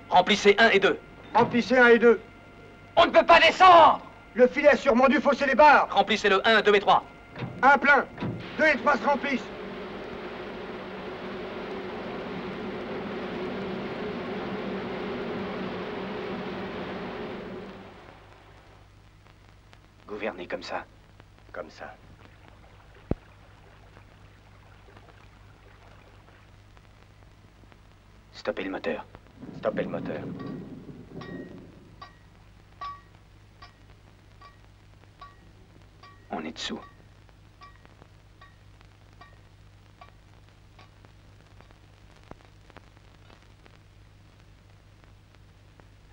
Remplissez 1 et 2. Remplissez 1 et 2. On ne peut pas descendre! Le filet a sûrement dû fausser les barres. Remplissez le 1, 2 et 3. 1 plein. 2 et 3 se remplissent. Gouverner comme ça. Comme ça. Stoppez le moteur. Stoppez le moteur. On est dessous.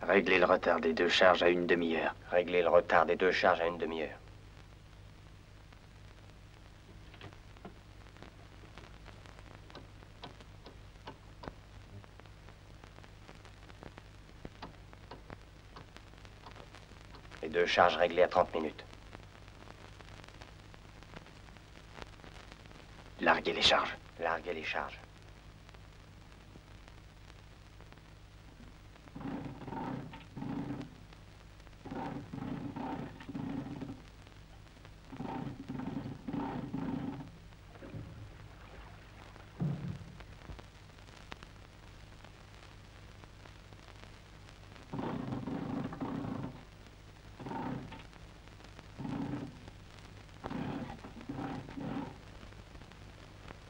Réglez le retard des 2 charges à une demi-heure. Réglez le retard des 2 charges à une demi-heure. Les 2 charges réglées à 30 minutes. Larguez les charges. Larguez les charges.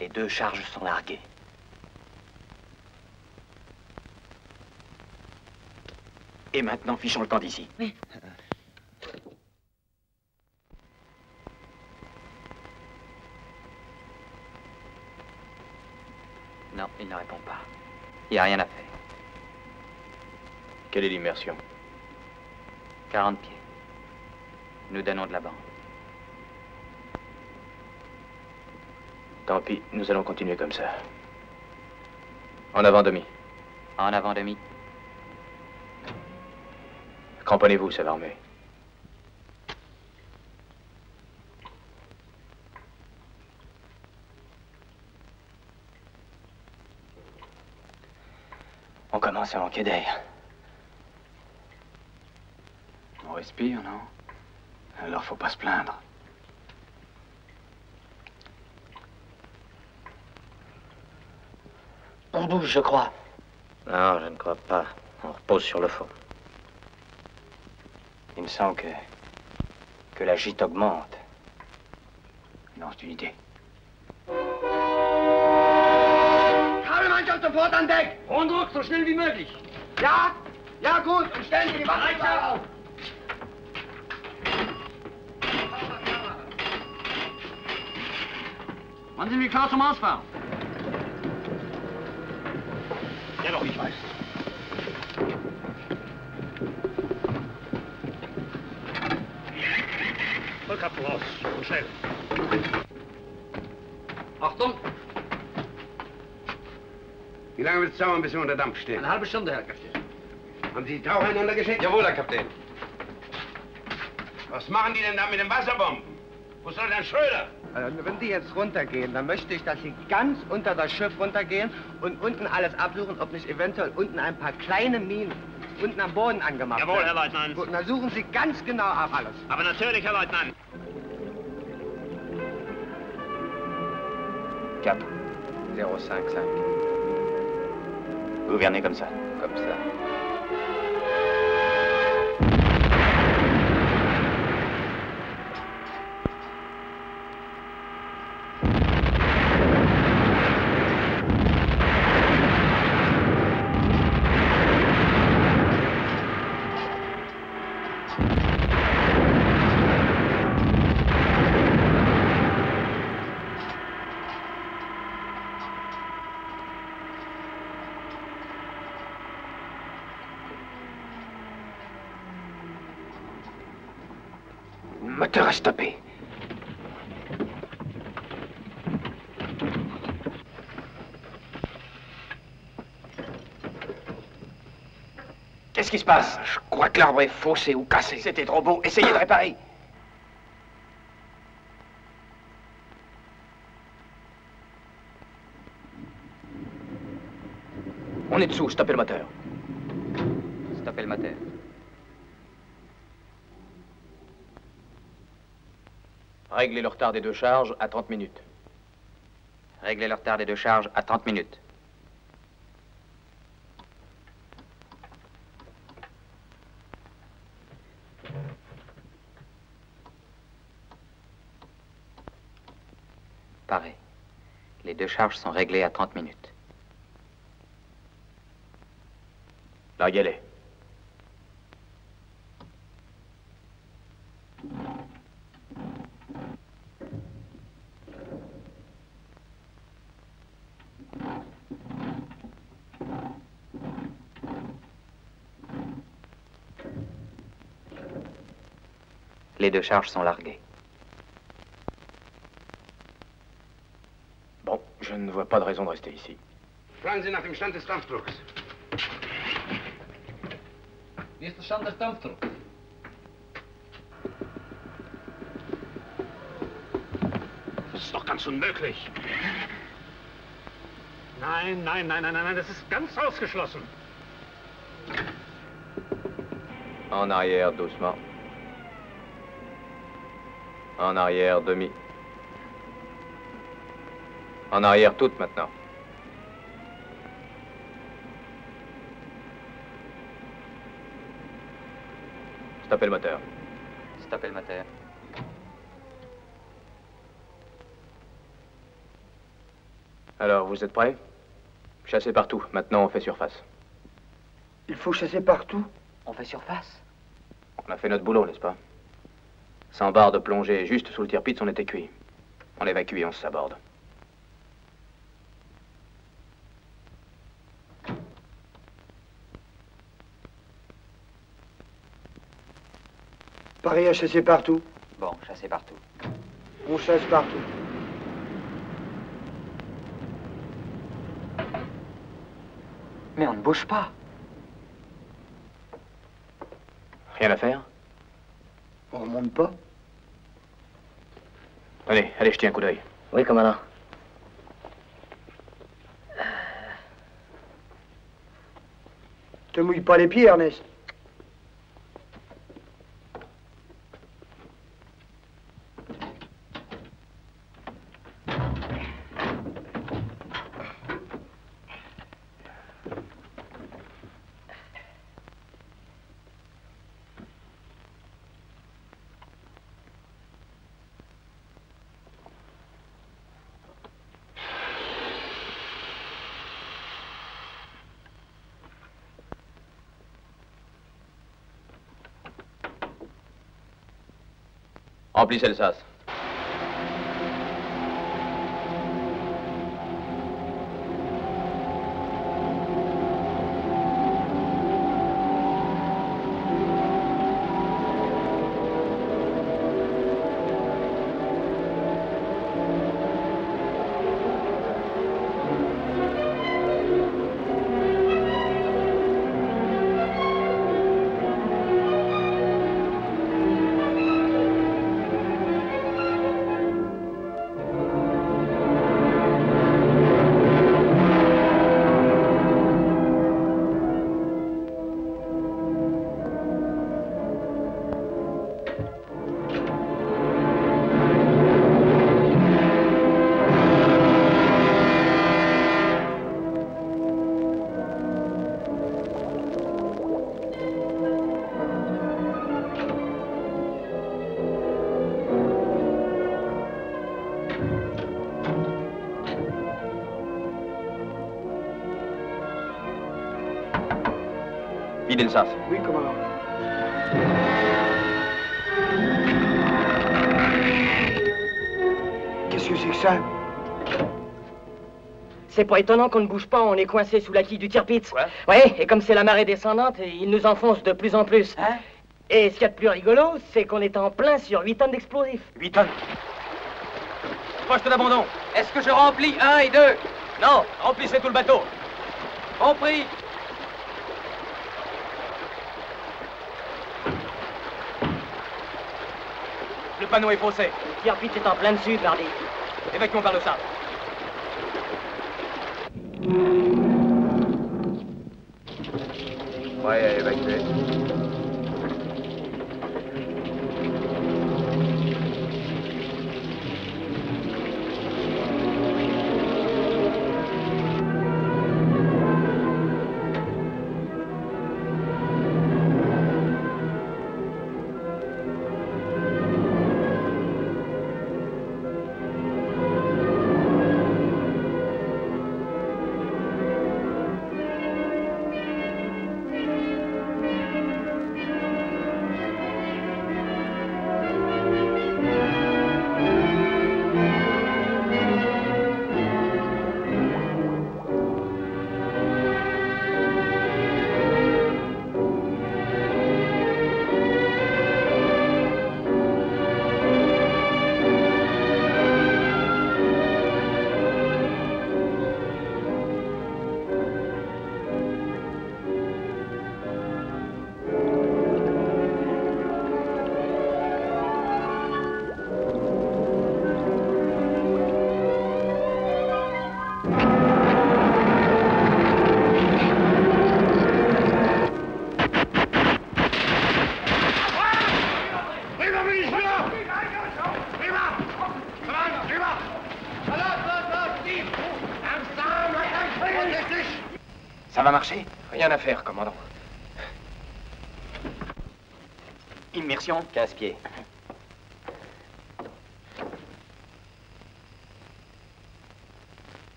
Les 2 charges sont larguées. Et maintenant, fichons le camp d'ici. Oui. Non, il ne répond pas. Il n'y a rien à faire. Quelle est l'immersion? 40 pieds. Nous donnons de la bande. Tant pis, nous allons continuer comme ça. En avant demi. En avant demi. Cramponnez-vous, ça va remuer. On commence à manquer d'air. On respire, non? Alors faut pas se plaindre. On bouge, je crois. Non, je ne crois pas. On repose sur le fond. Il me semble que la gîte augmente. Non, c'est une idée. Alle Mannschaft sofort an Deck! Rundruck, so schnell wie möglich. Ja? Ja, gut. Und stellen Sie die Wasserschale auf. Wann sind wir klar zum Ausfahren? Ja doch, ich weiß. Vollkappen raus. Und schnell. Achtung! Wie lange wird es dauern, bis wir unter Dampf stehen? Eine halbe Stunde, Herr Kapitän. Haben Sie die Taucher einander geschickt? Jawohl, Herr Kapitän. Was machen die denn da mit den Wasserbomben? Wo soll denn Schröder? Wenn die jetzt runtergehen, dann möchte ich, dass sie ganz unter das Schiff runtergehen und unten alles absuchen, ob nicht eventuell unten ein paar kleine Minen unten am Boden angemacht Jawohl, werden. Herr Leutnant. Gut, und dann suchen Sie ganz genau ab alles. Aber natürlich, Herr Leutnant. Cap. 055. Gouvernez comme ça. Comme ça. Moteur à stopper. Qu'est-ce qui se passe? Je crois que l'arbre est faussé ou cassé. C'était trop beau. Essayez de réparer. On est dessous. Stoppez le moteur. Stoppez le moteur. Réglez le retard des deux charges à 30 minutes. Réglez le retard des deux charges à 30 minutes. Pareil. Les deux charges sont réglées à 30 minutes. Larguez-les. Les deux charges sont larguées. Bon, je ne vois pas de raison de rester ici. Fragen Sie nach dem Stand des Dampfdrucks. Wie ist der Stand des Dampfdrucks? Das ist doch ganz unmöglich. Nein, nein, nein, nein, nein, das ist ganz ausgeschlossen. En arrière, doucement. En arrière, demi. En arrière, toute maintenant. Stoppez le moteur. Stoppez le moteur. Alors, vous êtes prêts? Chassez partout. Maintenant, on fait surface. Il faut chasser partout. On fait surface? On a fait notre boulot, n'est-ce pas? Sans barre de plongée, juste sous le tir-pitch, on était cuit. On évacue et on se saborde. Pareil à chasser partout. Bon, chassez partout. On chasse partout. Mais on ne bouge pas. Rien à faire? On remonte pas. Allez, allez, jetez un coup d'œil. Oui, commandant. Te mouille pas les pieds, Ernest. Remplissez le sas. d'Elsace. Oui, commandant. Qu'est-ce que c'est que ça? C'est pas étonnant qu'on ne bouge pas, on est coincé sous la quille du Tirpitz. Ouais, et comme c'est la marée descendante, il nous enfonce de plus en plus. Hein? Et ce qu'il y a de plus rigolo, c'est qu'on est en plein sur 8 tonnes d'explosifs. 8 tonnes? Poste d'abandon. Est-ce que je remplis 1 et 2? Non, remplissez tout le bateau. Compris. Le panneau est faussé. Le Tirpitz est en plein dessus, Bardi. Évacuons par le sable. Ouais, à évacuer. Ça va marcher? Rien à faire, commandant. Immersion? 15 pieds.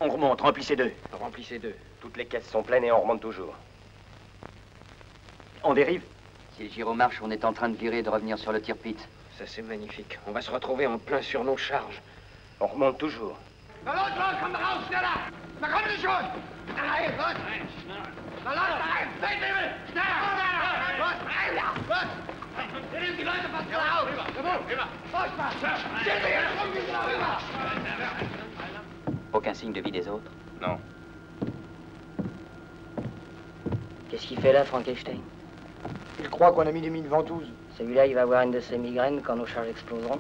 On remonte, remplissez 2. Remplissez 2. Toutes les caisses sont pleines et on remonte toujours. On dérive? Si le gyro marche, on est en train de virer et de revenir sur le Tirpitz. Ça, c'est magnifique. On va se retrouver en plein sur nos charges. On remonte toujours. Na los, los, komm raus, schneller! Da kommen sie schon! Na rein, los! Na los, da rein! Feldwebel! Schneller! Los, rein, ja! Los! Wir nehmen die Leute fast raus! Rüber! Furchtbar! Stehen wir jetzt rum, rüber! Aucun signe de vie des autres? Non. Qu'est-ce qu'il fait là, Frankenstein? Il croit qu'on a mis des mines ventouses. Celui-là, il va avoir une de ses migraines quand nos charges exploseront.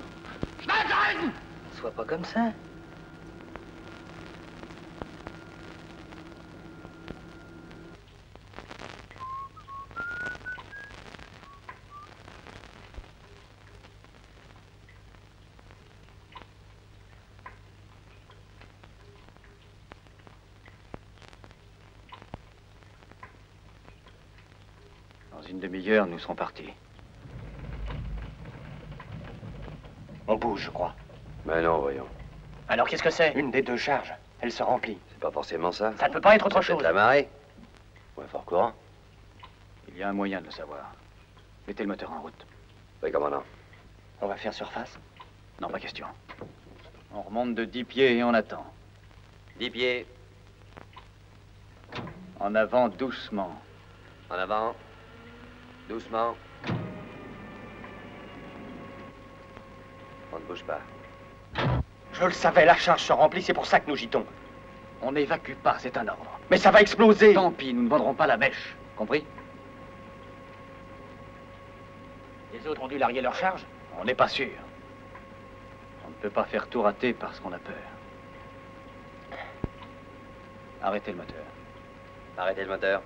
Schnell Sois pas comme ça. Dans une demi-heure, nous serons partis. On bouge, je crois. Ben non, voyons. Alors, qu'est-ce que c'est? Une des 2 charges. Elle se remplit. C'est pas forcément ça. Ça ne peut pas être autre C'est chose. la marée. Ou un fort courant. Il y a un moyen de le savoir. Mettez le moteur en route. Oui, commandant. On va faire surface? Non, pas question. On remonte de 10 pieds et on attend. 10 pieds. En avant, doucement. En avant. Doucement. On ne bouge pas. Je le savais, la charge se remplit, c'est pour ça que nous gitons. On n'évacue pas, c'est un ordre. Mais ça va exploser! Tant pis, nous ne vendrons pas la mèche. Compris? Les autres ont dû larguer leur charge? On n'est pas sûr. On ne peut pas faire tout rater parce qu'on a peur. Arrêtez le moteur. Arrêtez le moteur.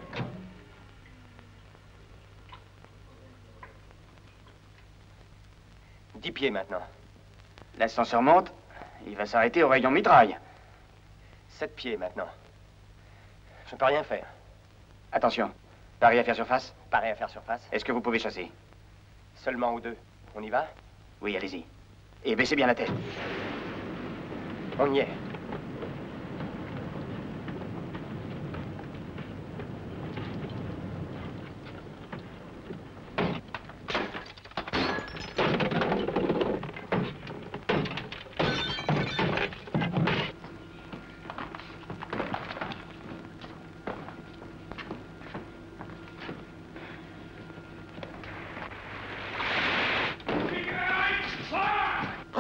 « 10 pieds maintenant. L'ascenseur monte, il va s'arrêter au rayon mitraille. 7 pieds maintenant. Je ne peux rien faire. Attention, pareil à faire surface? Pareil à faire surface. Est-ce que vous pouvez chasser? Seulement ou 2. On y va? Oui, allez-y. Et baissez bien la tête. On y est.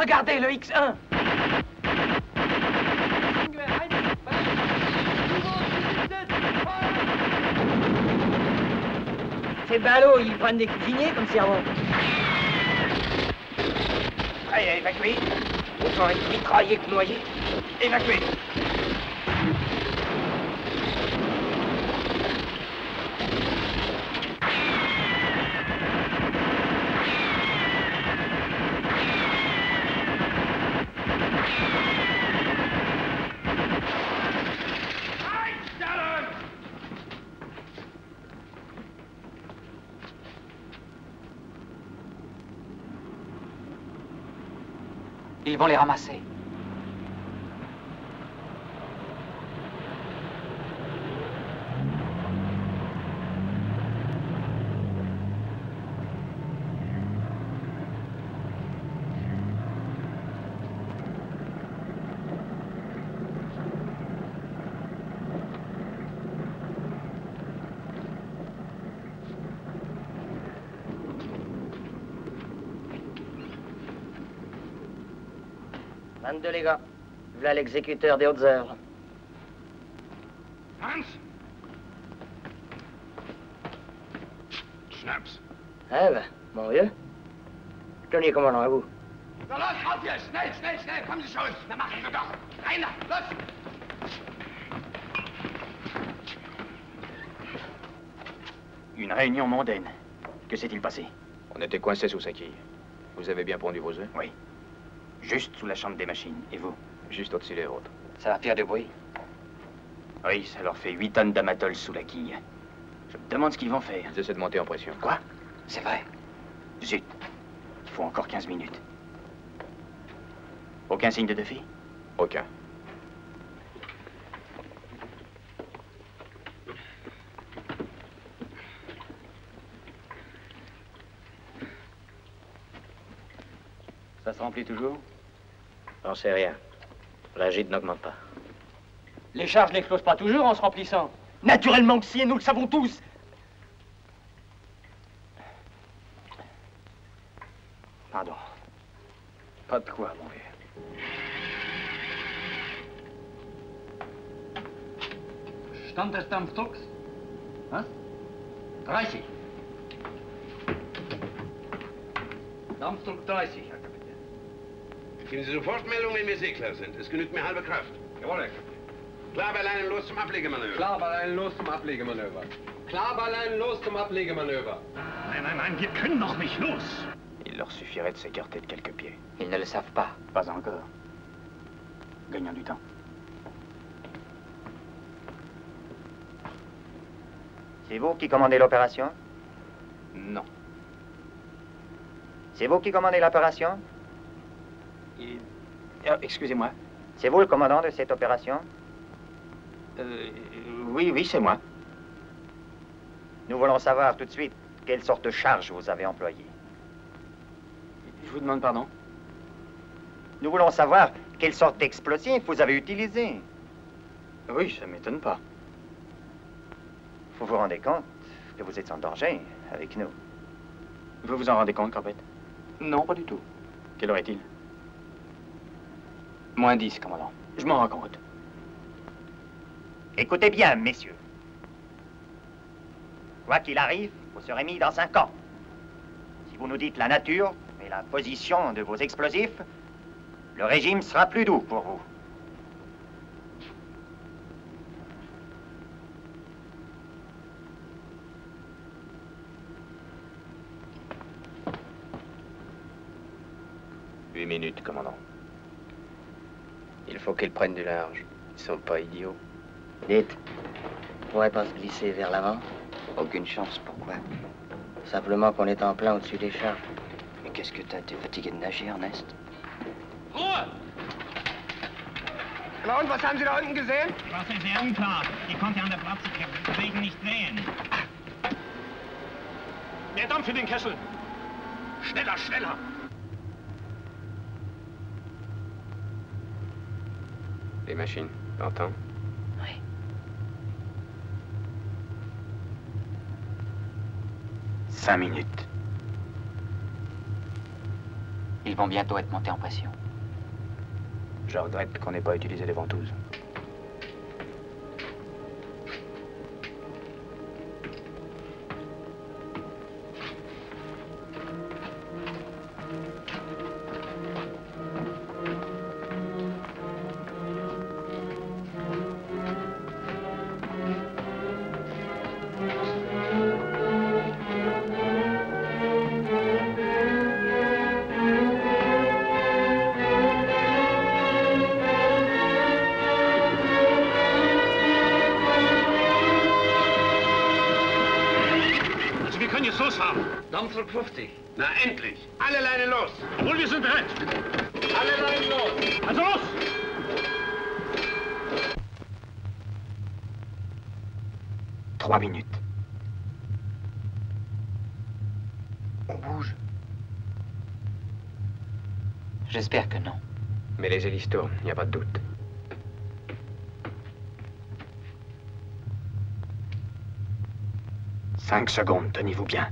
Regardez le X1. Ces ballots, ils prennent des cuisiniers comme cerveau. Allez, évacuez. Autant être mitraillé que noyé. Évacuez. Ils vont les ramasser. Deux les gars. Voilà l'exécuteur des hautes heures. Hans! Schnaps. Eh ben, mon vieux. Tenez, commandant, à vous. Na los, rauf hier! Schnell, schnell, schnell! Kommen Sie schon! Na machen wir doch! Rein da! Los! Une réunion mondaine. Que s'est-il passé? On était coincés sous sa quille. Vous avez bien pondu vos œufs? Oui. Juste sous la chambre des machines. Et vous? Juste au-dessus des vôtres. Ça va faire du bruit. Oui, ça leur fait 8 tonnes d'amatol sous la quille. Je me demande ce qu'ils vont faire. Ils essaient de monter en pression. Quoi? C'est vrai? Zut. Il faut encore 15 minutes. Aucun signe de Duffy? Aucun. Ça se remplit toujours? J'en sais rien. La gîte n'augmente pas. Les charges n'explosent pas toujours en se remplissant. Naturellement que si, et nous le savons tous. Pardon. Pas de quoi, mon vieux. Stand des Dampfdrucks? Was? 30. Dampfdruck 30, Herr Kapitän. Geben Sie sofort Meldung, wenn wir seeklar sind. Es genügt mir halbe Kraft. Jawohl, Herr Kapitän. Klarberleinen los zum Ablegemanöver. Klarberleinen los zum Ablegemanöver. Klarberleinen los zum Ablegemanöver. Nein, nein, nein, wir können noch nicht los. Il leur suffirait de s'écarter de quelques pieds. Ils ne le savent pas. Pas encore. Gagnons du temps. C'est vous qui commandez l'opération? Non. C'est vous qui commandez l'opération? Excusez-moi. C'est vous le commandant de cette opération? Oui, oui, c'est moi. Nous voulons savoir tout de suite quelle sorte de charge vous avez employée. Je vous demande pardon? Nous voulons savoir quelle sorte d'explosif vous avez utilisé. Oui, ça m'étonne pas. Vous vous rendez compte que vous êtes en danger avec nous? Vous vous en rendez compte, Corbett? Non, pas du tout. Quelle heure est-il? Moins 10, commandant. Je m'en rends compte. Écoutez bien, messieurs. Quoi qu'il arrive, vous serez mis dans un camp. Si vous nous dites la nature et la position de vos explosifs, le régime sera plus doux pour vous. Huit minutes, commandant. Il faut qu'ils prennent du large. Ils sont pas idiots. Dites, on pourrait pas se glisser vers l'avant? Aucune chance, pourquoi? Simplement qu'on est en plein au-dessus des chars. Mais qu'est-ce que t'as? T'es fatigué de nager, Ernest? Ruhe! Na und, was haben Sie da unten gesehen? Was ist sehr unklar. Die konnte an der Bratze deswegen nicht sehen. Mehr Dampf für den Kessel. Schneller, schneller. Les machines, t'entends? Oui. Cinq minutes. Ils vont bientôt être montés en pression. Je regrette qu'on n'ait pas utilisé les ventouses. Dampfer 50. Na endlich. Alle Leine los. Jawohl, wir sind bereit. Alle Leine los. Also los! Trois minutes. On bouge. J'espère que non. Mais les hélices tournent, il n'y a pas de doute. Cinq secondes, tenez-vous bien.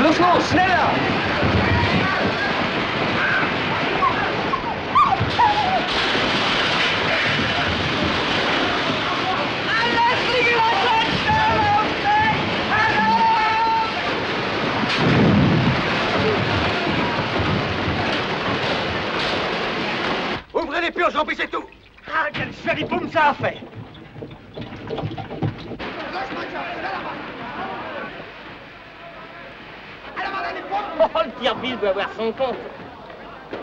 Los, los, schneller! Ouvrez les purges, remplissez tout! Ah, quel chalipoum ça a fait! Oh, le Tirpitz doit avoir son compte.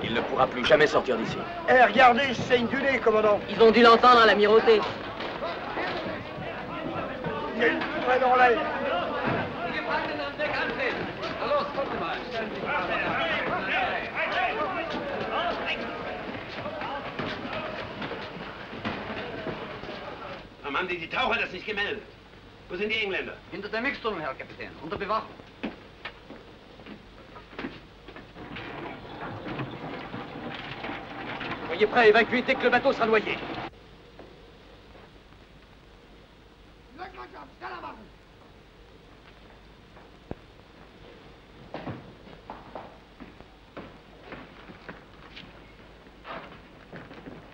Il ne pourra plus jamais sortir d'ici. Eh, regardez, je saigne du nez, commandant. Ils ont dû l'entendre à l'amirauté. Il y a une poudre dans l'air. Warum haben die Taucher das nicht gemeldet? Wo sind die Engländer? Hinter der Mixtunnel, Herr Kapitän. Unter Bewachung. Soyez prêts à évacuer dès que le bateau sera noyé.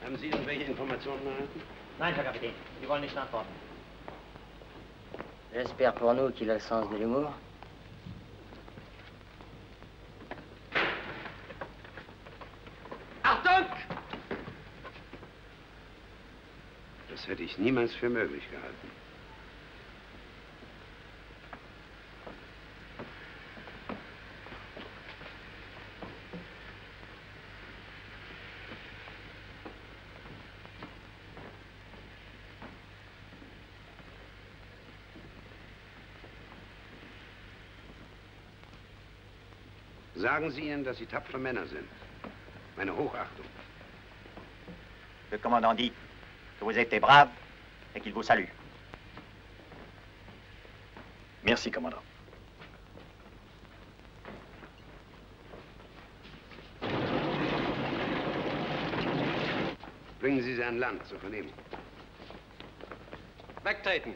Haben Sie irgendwelche Informationen erhalten? Nein, Herr Kapitän. Sie wollen nicht antworten. J'espère pour nous qu'il a le sens de l'humour. Achtung! Das hätte ich niemals für möglich gehalten. Sagen Sie ihnen, dass sie tapfere Männer sind. Meine Hochachtung. Le commandant dit que vous êtes braves et qu'il vous salue. Merci, commandant. Bringen Sie sie an Land zur Vernehmung. Wegtreten.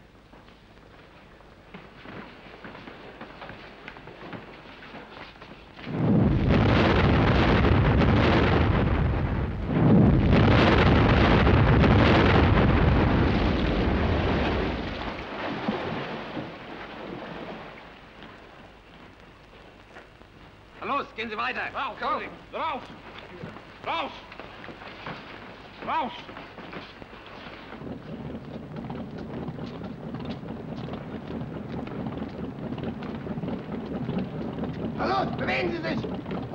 Los, gehen Sie weiter. Raus, raus, raus, raus, raus. Na los, bewegen Sie sich!